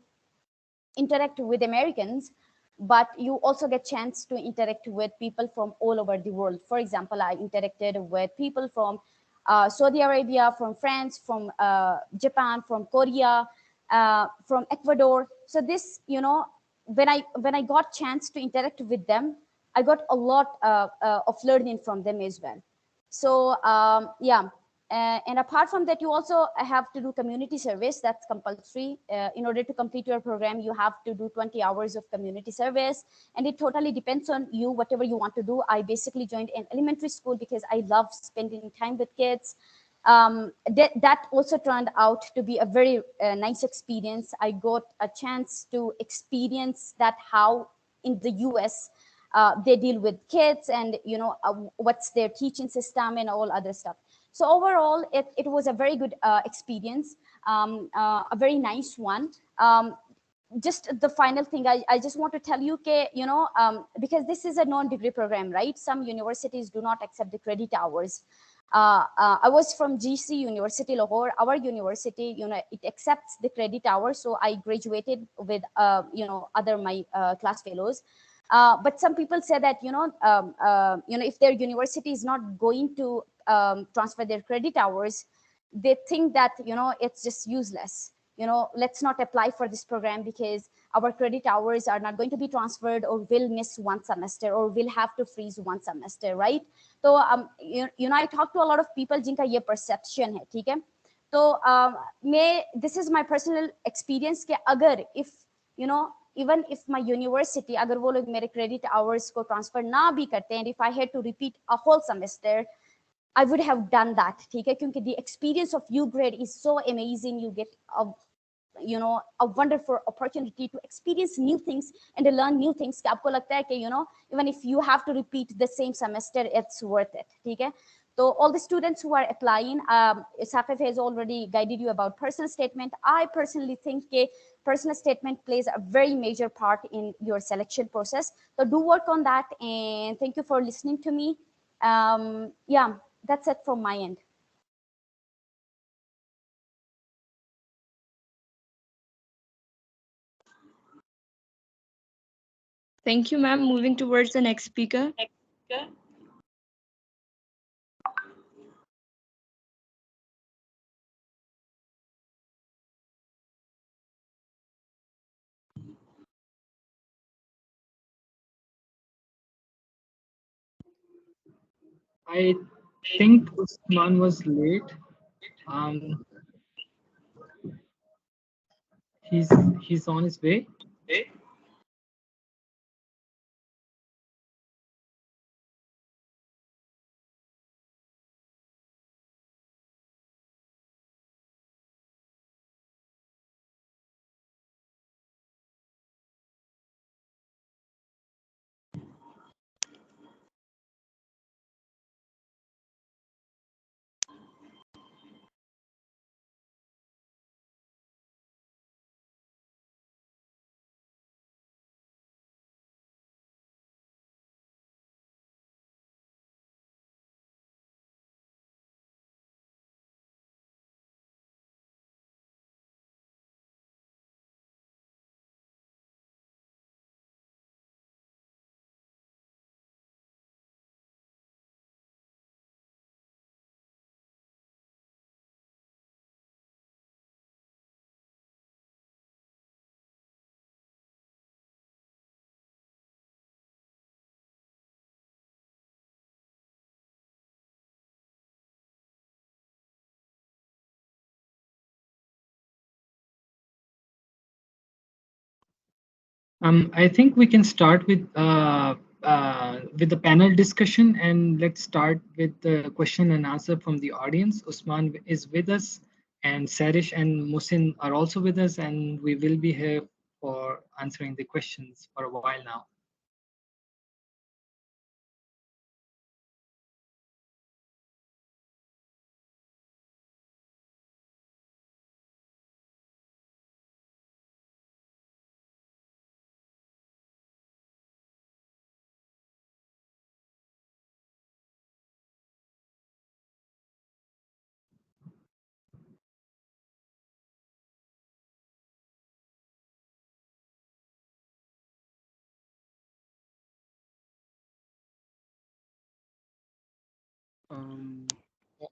interact with Americans, but you also get chance to interact with people from all over the world. For example, I interacted with people from Saudi Arabia, from France, from Japan, from Korea, from Ecuador. So this, when I got chance to interact with them, I got a lot of learning from them as well. So yeah, and apart from that, you also have to do community service. That's compulsory. In order to complete your program, you have to do 20 hours of community service, and it totally depends on you, whatever you want to do. I basically joined an elementary school because I love spending time with kids. That also turned out to be a very nice experience. I got a chance to experience that how in the US they deal with kids, and what's their teaching system and all other stuff. So overall, it was a very good experience, a very nice one. Just the final thing, I just want to tell you, because this is a non-degree program, right? Some universities do not accept the credit hours. I was from GC University Lahore. Our university, it accepts the credit hours. So I graduated with, other my class fellows. But some people say that, if their university is not going to transfer their credit hours, they think that, it's just useless. Let's not apply for this program because our credit hours are not going to be transferred, or will miss one semester, or will have to freeze one semester, right? So you know, I talk to a lot of people जिनका ये perception है, ठीक है? तो मैं, this is my personal experience कि अगर if you know, even if my university अगर वो लोग मेरे credit hours को transfer ना भी करते हैं, and if I had to repeat a whole semester, I would have done that, ठीक है? क्योंकि the experience of UGRAD is so amazing. You get a, you know, a wonderful opportunity to experience new things and to learn new things. कि आपको लगता है कि you know, even if you have to repeat the same semester, it's worth it, ठीक है? So all the students who are applying, Saqif has already guided you about personal statement. I personally think that personal statement plays a very major part in your selection process. So do work on that, and thank you for listening to me. Yeah, that's it from my end. Thank you, ma'am. Moving towards the next speaker. I think Usman was late. He's on his way. I think we can start with the panel discussion, and let's start with the question and answer from the audience. Usman is with us, and Sarish and Musin are also with us, and we will be here for answering the questions for a while now.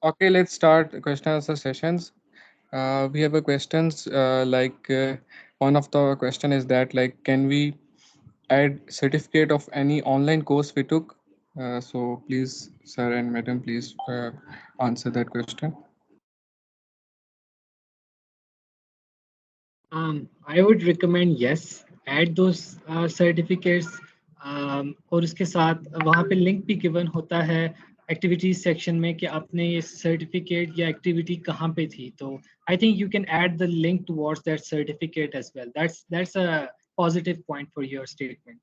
Okay, let's start question answer sessions. We have a questions one of the question is that like can we add certificate of any online course we took? So please, sir and madam, please answer that question. I would recommend yes, add those certificates. और उसके साथ वहाँ पे link भी given होता है activities section में कि आपने ये सर्टिफिकेट या एक्टिविटी कहाँ पे थी. तो I think you can add the link towards that certificate as well. That's a positive point for your statement.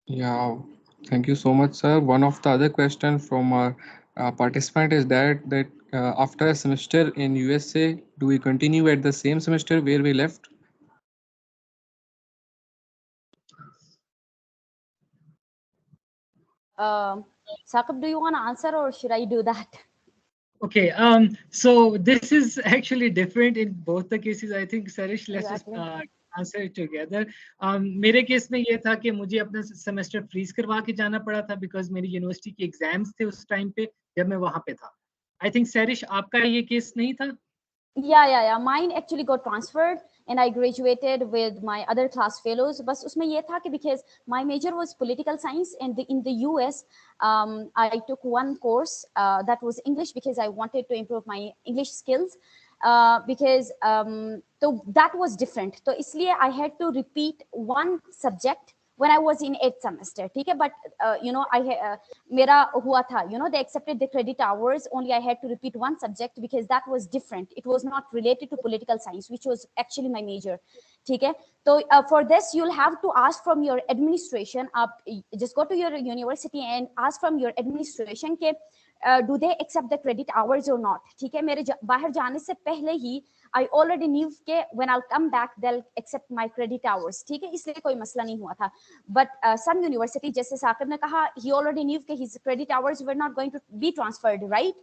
Yeah, thank you so much, sir. One of the other question from our participant is that after a semester in USA, do we continue at the same semester where we left? Saqib, do you want to answer, or should I do that? Okay, so this is actually different in both the cases. I think Sarish, let's just answer it together. मेरे case में ये था कि मुझे अपना semester freeze करवा के जाना पड़ा था because मेरी यूनिवर्सिटी के एग्जाम्स थे उस टाइम पे जब मैं वहाँ पे था. I think Sarish, आपका ये केस नहीं था? Yeah. Mine actually got transferred. and I graduated with my other class fellows. बस उसमें ये था कि because my major was political science, and in the US I took one course that was English because I wanted to improve my English skills. Because so that was different, तो इसलिए I had to repeat one subject when I was in 8th semester, ठीक है, but मेरा हुआ था, they accepted the credit hours, only I had to repeat one subject because that was different, it was not related to political science, which was actually my major, ठीक है. So for this you'll have to ask from your administration, just go to your university and ask from your administration के do they accept the credit hours or not, ठीक है. मेरे बाहर जाने से पहले ही I already knew के when I'll come back they'll accept my credit hours, ठीक है, इसलिए कोई मसला नहीं हुआ था. But some university, जैसे साकिब ने कहा, he already knew कि his credit hours were not going to be transferred, right?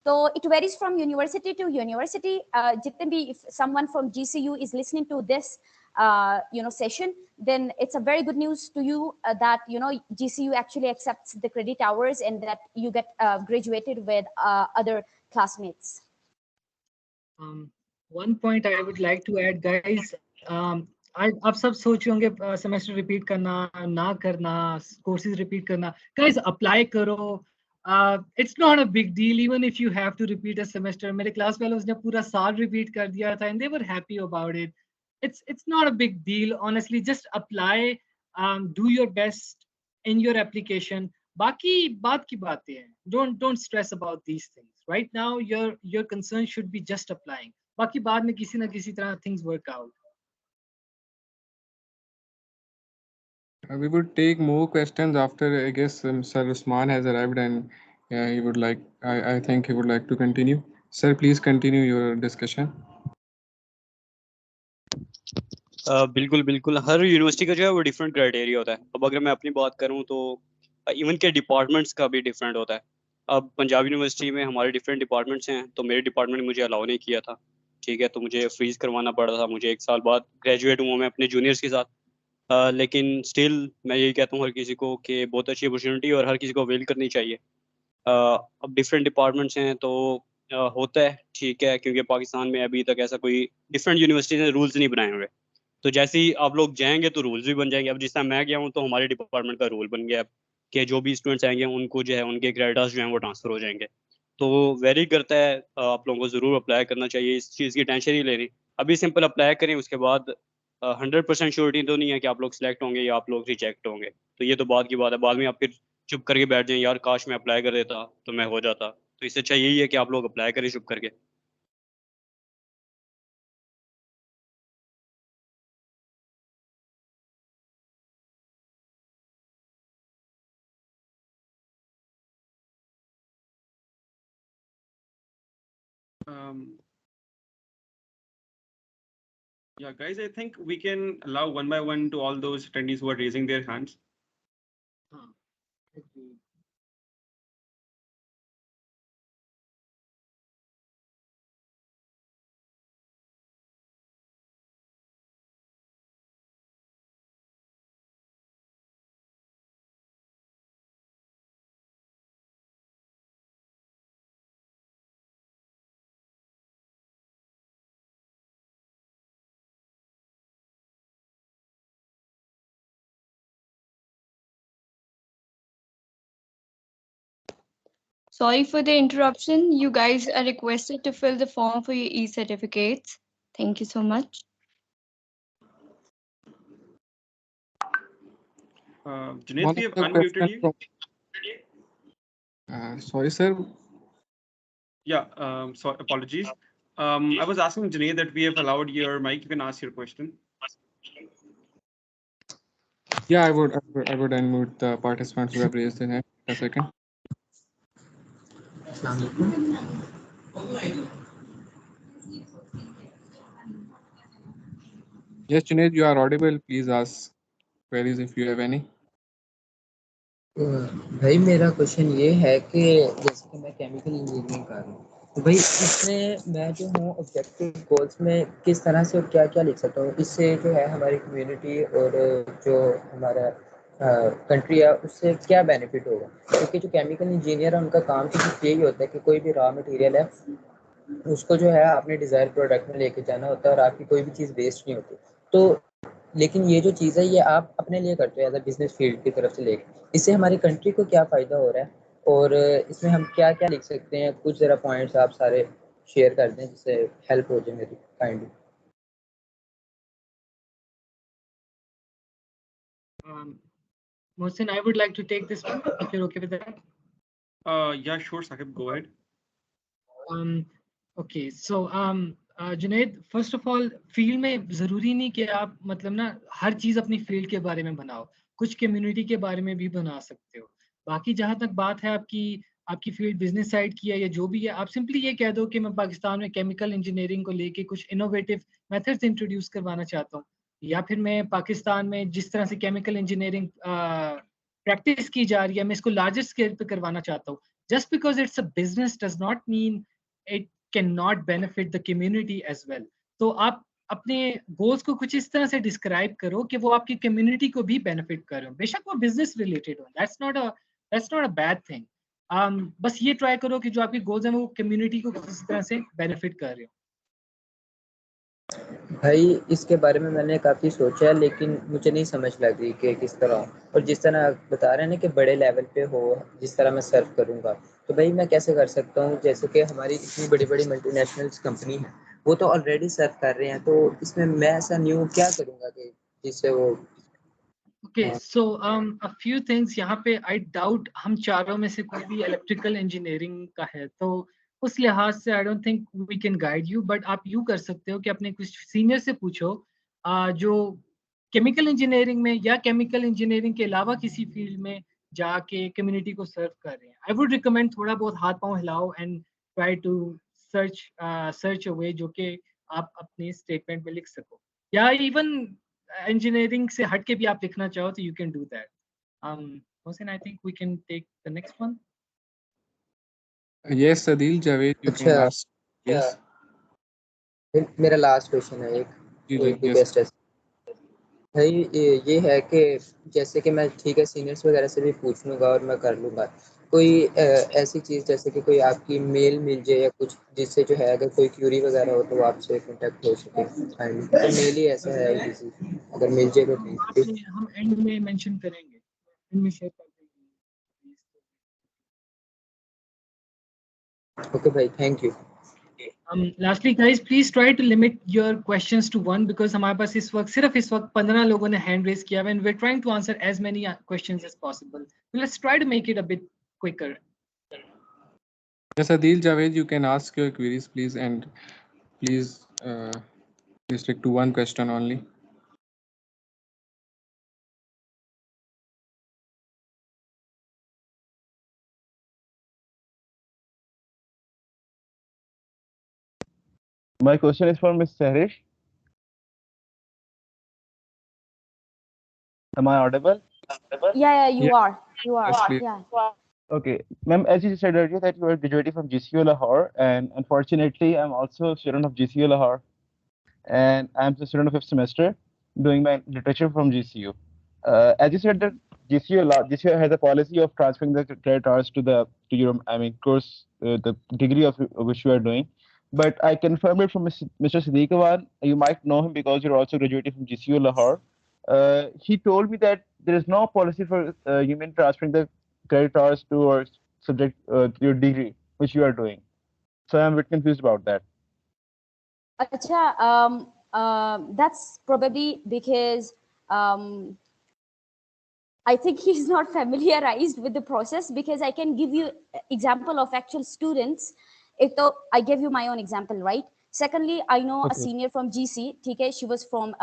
So it varies from university to university. जितने भी, if someone from GCU is listening to this session, then it's a very good news to you that GCU actually accepts the credit hours and that you get graduated with other classmates. One point I would like to add, guys. आप सब सोच होंगे semester repeat करना ना करना, courses repeat करना. Guys, apply करो. It's not a big deal even if you have to repeat a semester. मेरे क्लास फेलोज ने पूरा साल रिपीट कर दिया था and they were happy about it. It's not a big deal, honestly. Just apply, do your best in your application. बाकी बात की बातें हैं. Don't stress about these things. Right now your concern should be just applying. बाकी बाद में किसी ना किसी तरह things work out. We would take more questions after, I guess, Sir Usman has arrived and he would like, I think he would like to continue. Sir, please continue your discussion. बिल्कुल बिल्कुल, हर university का जो है वो different criteria होता है. अब अगर मैं अपनी बात करूं तो इवन के डिपार्टमेंट्स का भी डिफरेंट होता है. अब पंजाब यूनिवर्सिटी में हमारे डिफरेंट डिपार्टमेंट्स हैं, तो मेरे डिपार्टमेंट ने मुझे अलाउ नहीं किया था, ठीक है, तो मुझे फ्रीज करवाना पड़ा था. मुझे 1 साल बाद ग्रेजुएट हुआ मैं अपने जूनियर्स के साथ. लेकिन स्टिल मैं यही कहता हूँ हर किसी को कि बहुत अच्छी अपॉर्चुनिटी और हर किसी को अवेल करनी चाहिए. अब डिफरेंट डिपार्टमेंट्स हैं तो होता है, ठीक है, क्योंकि पाकिस्तान में अभी तक ऐसा कोई डिफरेंट यूनिवर्सिटी ने रूल्स नहीं बनाए हुए. तो जैसे ही आप लोग जाएंगे तो रूल्स भी बन जाएंगे. अब जिस टाइम मैं गया हूँ तो हमारे डिपार्टमेंट का रूल बन गया कि जो भी स्टूडेंट्स आएंगे उनको जो है उनके क्रेडिट्स जो हैं वो ट्रांसफर हो जाएंगे. तो वेरी करता है, आप लोगों को ज़रूर अप्लाई करना चाहिए. इस चीज़ की टेंशन ही लेनी. अभी सिंपल अप्लाई करें, उसके बाद 100% श्योरिटी तो नहीं है कि आप लोग सिलेक्ट होंगे या आप लोग रिजेक्ट होंगे. तो ये तो बात की बात है. बाद में आप फिर चुप करके बैठ जाएं, यार काश मैं अप्लाई कर देता तो मैं हो जाता. तो इससे अच्छा यही है कि आप लोग अप्लाई करें चुप करके. Yeah, guys, I think we can allow one by one to all those attendees who are raising their hands. Sorry for the interruption. You guys are requested to fill the form for your e-certificates. Thank you so much. Junaid, One we of have the unmuted questions you. sorry, sir. Yeah, so apologies. I was asking Junaid that we have allowed your mic. You can ask your question. Yeah, I would unmute the participants who have raised their hand. A second. Yes, Junaid, you are audible. Please ask queries if you have any. भाई मेरा question ये है कि जैसे कि मैं chemical engineering कर रहा हूँ, तो भाई इसमें मैं जो हूँ ऑब्जेक्टिव गोल्स में किस तरह से और क्या क्या लिख सकता हूँ, इससे जो है हमारी कम्युनिटी और जो हमारा कंट्री है उससे क्या बेनिफिट होगा. क्योंकि जो केमिकल इंजीनियर है उनका काम तो सिर्फ यही होता है कि कोई भी रॉ मटेरियल है उसको जो है अपने डिज़ायर प्रोडक्ट में लेके जाना होता है और आपकी कोई भी चीज़ वेस्ट नहीं होती। तो लेकिन ये जो चीज़ है ये आप अपने लिए करते हो एज अ बिजनेस फील्ड की तरफ से लेके, इससे हमारी कंट्री को क्या फ़ायदा हो रहा है और इसमें हम क्या क्या लिख सकते हैं, कुछ ज़रा पॉइंट्स आप सारे शेयर कर दें जिससे हेल्प हो जाए मेरी kindly. Mohsin, I would like to take this one if you're okay with that. Yeah, sure, Saqib, go ahead. Okay, so Junaid, first of all field में ज़रूरी नहीं कि आप मतलब ना हर चीज़ अपनी फील्ड के बारे में बनाओ, कुछ कम्युनिटी के बारे में भी बना सकते हो। बाकी जहाँ तक बात है आपकी आपकी फील्ड बिजनेस साइड की है या जो भी है, आप सिंपली ये कह दो कि मैं पाकिस्तान में केमिकल इंजीनियरिंग को लेके कुछ इनोवेटिव मेथड्स इंट्रोड्यूस करवाना चाहता हूँ, या फिर मैं पाकिस्तान में जिस तरह से केमिकल इंजीनियरिंग प्रैक्टिस की जा रही है मैं इसको लार्जर स्केल पे करवाना चाहता हूँ। Just because it's a business does not mean it can not benefit the community as well. तो आप अपने गोल्स को कुछ इस तरह से डिस्क्राइब करो कि वो आपकी कम्युनिटी को भी बेनिफिट कर रहे हो, बेशक वो बिजनेस रिलेटेड हो, that's not a bad thing. बस ये ट्राई करो कि जो आपके गोल्स हैं वो कम्युनिटी को किसी तरह से बेनिफिट कर रहे हो। भाई इसके बारे में मैंने काफ़ी सोचा है लेकिन मुझे नहीं समझ लग रही कि किस तरह हो, और जिस तरह आप बता रहे हैं ना कि बड़े लेवल पे हो, जिस तरह मैं सर्व करूँगा, तो भाई मैं कैसे कर सकता हूँ? जैसे कि हमारी इतनी बड़ी बड़ी मल्टीनेशनल्स कंपनी है वो तो ऑलरेडी सर्व कर रहे हैं, तो इसमें मैं ऐसा न्यू क्या करूँगा कि जिससे वो okay, so a few things यहाँ पे। आई डाउट हम चारों में से कोई भी इलेक्ट्रिकल इंजीनियरिंग का है, तो उस लिहाज से I don't think we can guide you. But आप यू कर सकते हो कि अपने कुछ सीनियर से पूछो जो केमिकल इंजीनियरिंग में या केमिकल इंजीनियरिंग के अलावा किसी फील्ड में जाके कम्युनिटी को सर्व कर रहे हैं। आई वुड रिकमेंड थोड़ा बहुत हाथ पांव हिलाओ एंड ट्राई टू सर्च अ वे जो कि आप अपने स्टेटमेंट में लिख सको, या इवन इंजीनियरिंग से हट के भी आप लिखना चाहो तो you can do that. Hossein, I think we can take the next one. Yes, Adil, Javed, you can अच्छा ask. Yes. मेरा लास्ट क्वेश्चन है जी जी, एक yes. रिक्वेस्ट है भाई, ये है कि जैसे कि मैं ठीक है सीनियर्स वगैरह से भी पूछ लूँगा और मैं कर लूँगा कोई ऐसी चीज़ जैसे कि कोई आपकी मेल मिल जाए या कुछ जिससे जो है अगर कोई क्यूरी वगैरह हो तो वो आपसे कांटेक्ट हो सके, एंड तो मेल ही ऐसा है इजी, अगर मिल जाए तो प्लीज। हम एंड में मेंशन करेंगे, एंड में शेयर कर देंगे। ओके भाई, thank you. Lastly guys, please try to limit your questions to one because हमारे पास सिर्फ इस वक्त 15 लोगों ने hand raise किया है and we're trying to answer as many questions as possible. So let's try to make it a bit quicker. Yes, Adil, Javed, you can ask your queries, please, and please restrict to one question only. My question is for Ms. Sehrish. Am I audible? Yeah, you Yeah. are. You are. Yes, please. Yeah. Okay, ma'am, as you said earlier that you are graduating from GCU Lahore, and unfortunately, I'm also a student of GCU Lahore, and I'm a student of fifth semester doing my literature from GCU. As you said that GCU has a policy of transferring the credit hours to your course the degree of which you are doing. But I confirmed it from Mr. Siddiq Awan. You might know him because you're also graduating from GCU Lahore. He told me that there is no policy for you mean transferring the credit hours to or subject to your degree which you are doing. So I'm a bit confused about that. Acha, that's probably because I think he's not familiarized with the process, because I can give you example of actual students. If though I gave you my own example, right? Secondly, I know a Okay. senior from GC, TK. She was from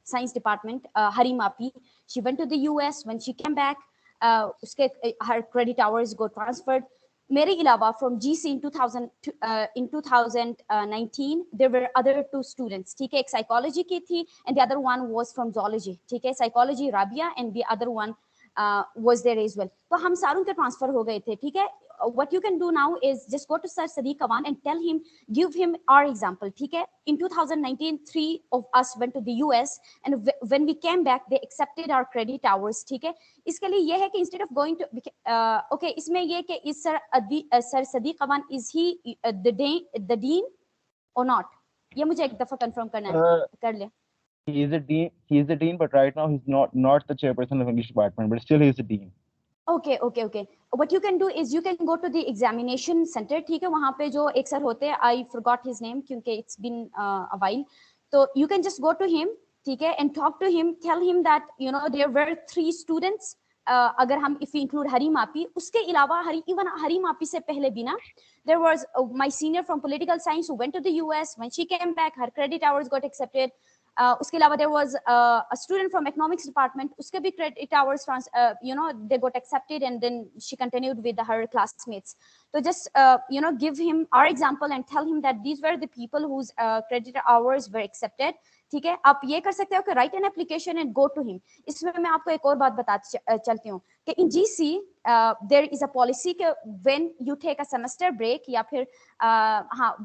science department, Harimapi. She went to the US. When she came back, her credit hours got transferred. Mary Ilava from GC in 2019, there were other two students. TK psychology ki thi, and the other one was from zoology. TK psychology Rabia, and the other one was there as well. तो हम सारों के transfer हो गए थे, ठीक है. What you can do now is just go to Sir Sadiq Awan and tell him, give him our example, ठीक है. In 2019, 3 of us went to the US, and when we came back, they accepted our credit hours, ठीक है. इसके लिए ये है कि instead of going to okay, इसमें ये कि is Sir Sadiq Awan, is he the dean or not? ये मुझे एक दफा कंफर्म करना है, कर ले. He is the dean, but right now he's not the chairperson of English department, but still he is the dean. Okay. What you can do is you can go to the examination center, ठीक है. वहाँ पे जो एक sir होते हैं, I forgot his name क्योंकि it's been a while. So you can just go to him, ठीक है, and talk to him, tell him that there were 3 students. अगर हम if we include Hari Mapi, उसके अलावा even Hari Mapi से पहले भी ना, there was my senior from political science who went to the US. When she came back, her credit hours got accepted. उसके अलावा there was a student from economics department, उसके भी credit hours they got accepted, and then she continued with her classmates. So just give him our example and tell him that these were the people whose credit hours were accepted, ठीक है. आप ये कर सकते हो कि write an application and go to him. इसमें मैं आपको एक और बात बताती चलती हूँ कि in GC there is a policy कि when you take a semester break या फिर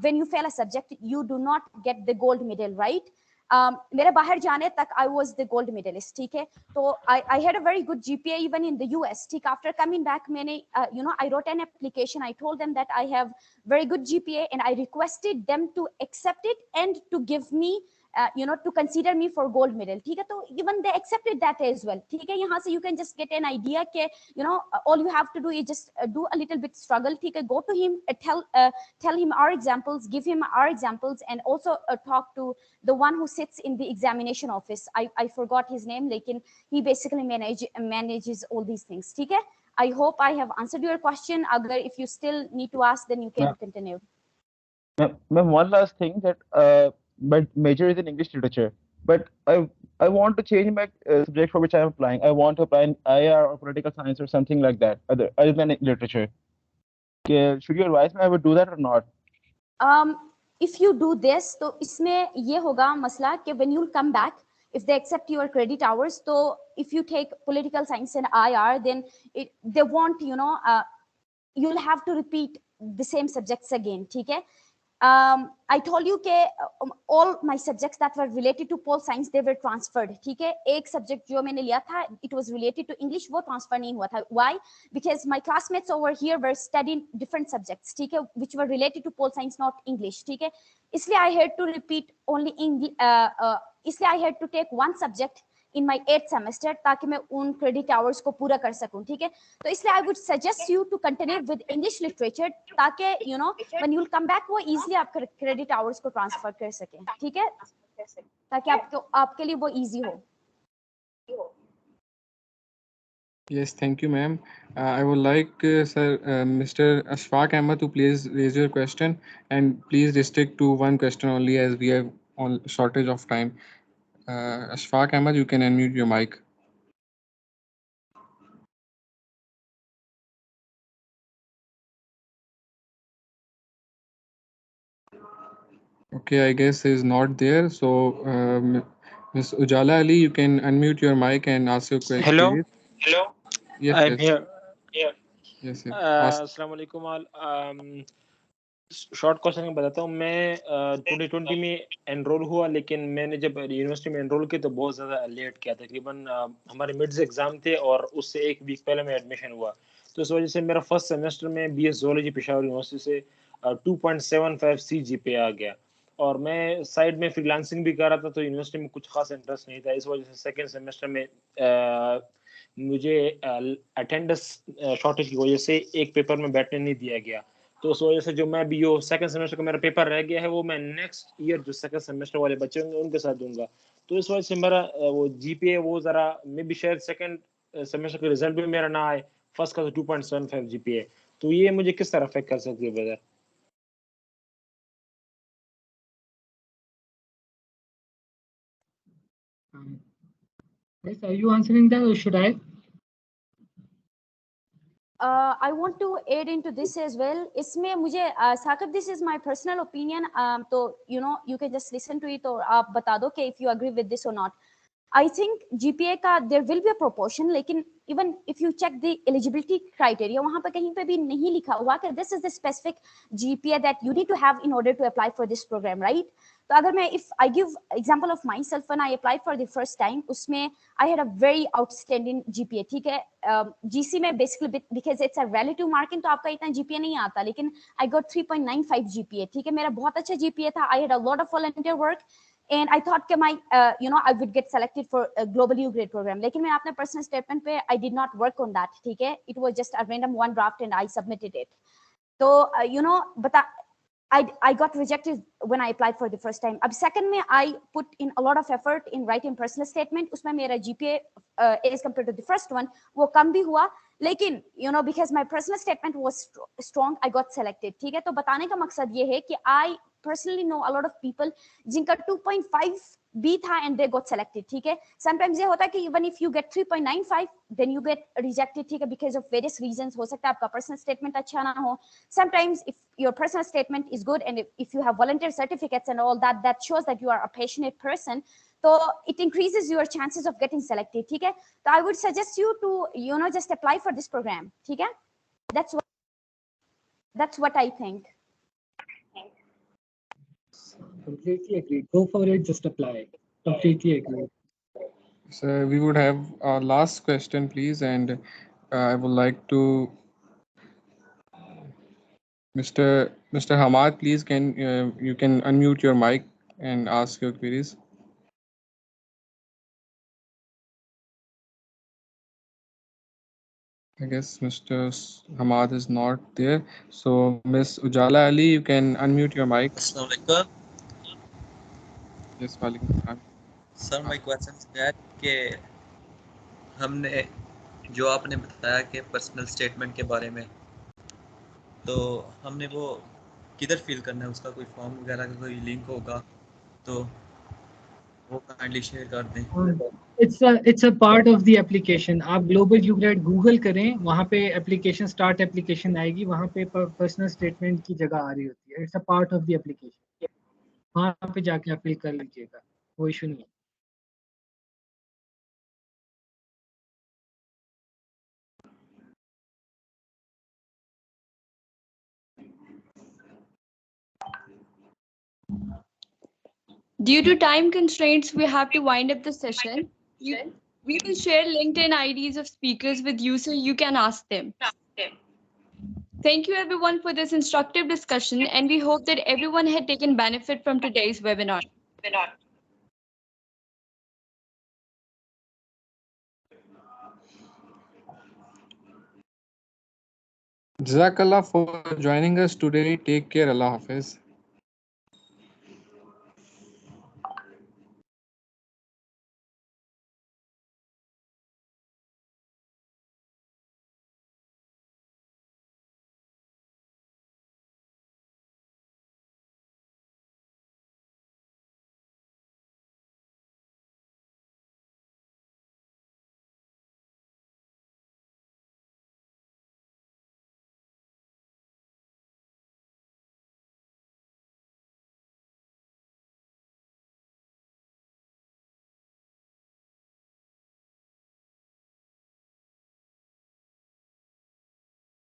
when you fail a subject, you do not get the gold medal, right? मेरे बाहर जाने तक I was the gold medalist, ठीक है. तो I had a very good GPA even in the US, ठीक. After coming back, मैंने I wrote an application. I told them that I have very good GPA, and I requested them to accept it and to give me to consider me for gold medal, ठीक है. तो even they accepted that as well, ठीक है. यहाँ से you can just get an idea कि all you have to do is just do a little bit struggle, ठीक है. Go to him, tell him our examples, give him our examples, and also talk to the one who sits in the examination office. I forgot his name, लेकिन he basically manages all these things, ठीक है. I hope I have answered your question. अगर if you still need to ask, then you can continue. Ma'am, one last thing, that my major is in English literature, but I want to change my subject for which I am applying. I want to apply in IR or political science or something like that, other than literature. Okay, should you advise me I would do that or not? If you do this, तो इसमें ये होगा मसला कि when you come back, if they accept your credit hours, so if you take political science and IR, then they won't, you'll have to repeat the same subjects again, ठीक है. I told you that all my subjects that were related to pol science, they were transferred, ठीक है. एक subject जो मैंने लिया था, it was related to English, वो transfer नहीं हुआ था. Why? Because my classmates over here were studying different subjects, ठीक है, which were related to pol science, not English, ठीक है. इसलिए I had to repeat only English. इसलिए I had to take one subject in my 8th semester ताकि मैं उन credit hours को पूरा कर सकूं, ठीक है. तो इसलिए I would suggest you to continue with English literature ताकि when you'll come back वो easily आप credit hours को transfer कर सकें, ठीक है, ताकि आपके लिए वो easy हो. Yes, thank you, ma'am. I would like sir, Mr. Ashfaq Ahmed to please raise your question, and please restrict to one question only as we have on shortage of time. Ashfaq Ahmed, you can unmute your mic. Okay, I guess he's not there. So, Ms. Ujala Ali, you can unmute your mic and ask your question. Hello. Yes, I'm yes. here. Yes, yes. Ask. अस्सलाम वालेकुम all. Short question बताता हूँ. मैं 2020 में enrol हुआ, लेकिन मैंने जब यूनिवर्सिटी में एनरोल किया तो बहुत ज़्यादा लेट किया. तकरीबन हमारे मिड्स एग्जाम थे और उससे एक वीक पहले मैं एडमिशन हुआ. तो इस वजह से मेरा फर्स्ट सेमेस्टर में BS ज़ूलॉजी पेशावर यूनिवर्सिटी से 2.75 CGPA आ गया. और मैं साइड में फ्रीलांसिंग भी कर रहा था, तो यूनिवर्सिटी में कुछ खास इंटरेस्ट नहीं था. इस वजह से सेकेंड सेमेस्टर में मुझे अटेंडेंस शॉर्टेज की वजह से एक पेपर में बैठने नहीं दिया गया. तो उस वजह से जो मैं भी यो सेकंड सेमेस्टर का मेरा पेपर रह गया है, वो मैं नेक्स्ट ईयर जो सेकंड सेमेस्टर वाले बच्चे होंगे उनके साथ दूंगा. तो इस वजह से मेरा वो GPA वो ज़रा मे भी शायद सेकंड सेमेस्टर का रिजल्ट भी मेरा ना आए. फर्स्ट का तो 2.75 GPA. तो ये मुझे किस तरह अफेक्ट कर सकती है brother? Yes, are you answering that or should I? I want to add into this as well. इसमें मुझे Saqib, this is my personal opinion. तो you can just listen to it और आप बता दो कि if you agree with this or not. I think GPA का there will be a proportion, लेकिन even if you check the eligibility criteria, वहाँ पे कहीं पे भी नहीं लिखा हुआ कि this is the specific GPA that you need to have in order to apply for this program, right? तो अगर मैं if I give example of myself when I applied for the first time, उसमें I had a very outstanding GPA, ठीक है? GC में basically because it's a relative marking तो आपका इतना GPA नहीं आता, लेकिन I got 3.95 GPA, ठीक है? मेरा बहुत अच्छा GPA था. I had a lot of volunteer work. And I thought that I would get selected for a global UGRAD program. लेकिन मैं अपने personal statement पे I did not work on that. ठीक है? It was just a random one draft and I submitted it. So but I got rejected when I applied for the first time. अब second में I put in a lot of effort in writing personal statement. उसमें मेरा GPA as compared to the first one वो कम भी हुआ. लेकिन because my personal statement was strong, I got selected. ठीक है? तो बताने का मकसद ये है कि I personally know a lot of people जिनका 2.5 B था and they got selected. ठीक है? Sometimes ये होता है कि even if you get 3.95 then you get rejected. ठीक है? Because of various reasons. हो सकता है आपका personal statement अच्छा ना हो. Sometimes if your personal statement is good and if you have volunteer certificates and all that, that shows that you are a passionate person. So it increases your chances of getting selected. ठीक है? So I would suggest you to just apply for this program. ठीक है? That's what I think. Completely agree. Go for it. Just apply. Completely agree. So we would have our last question, please, and I would like to Mr. Hamad, please you can unmute your mic and ask your queries. I guess Mr. Hamad is not there. So Miss Ujala Ali, you can unmute your mic. Assalamualaikum. Yes, walaikum. Sir, my question is that कि हमने जो आपने बताया कि personal statement के बारे में, तो हमने वो किधर फिल करना है, उसका कोई फॉर्म वगैरह का कोई लिंक होगा तो वो काइंडली शेयर कर दें. It's a part of the application. आप global UGRAD Google करें, वहाँ पे application start application आएगी, वहाँ पे personal statement की जगह आ रही होती है. It's a part of the application. वहाँ पे जाके अप्लाई कर लीजिएगा, कोई इशू नहीं. Due to time constraints, we have to wind up the session. We will share LinkedIn IDs of speakers with you so you can ask them. Thank you everyone for this instructive discussion, and we hope that everyone had taken benefit from today's webinar. Jazakallah for joining us today. Take care. Allah Hafiz.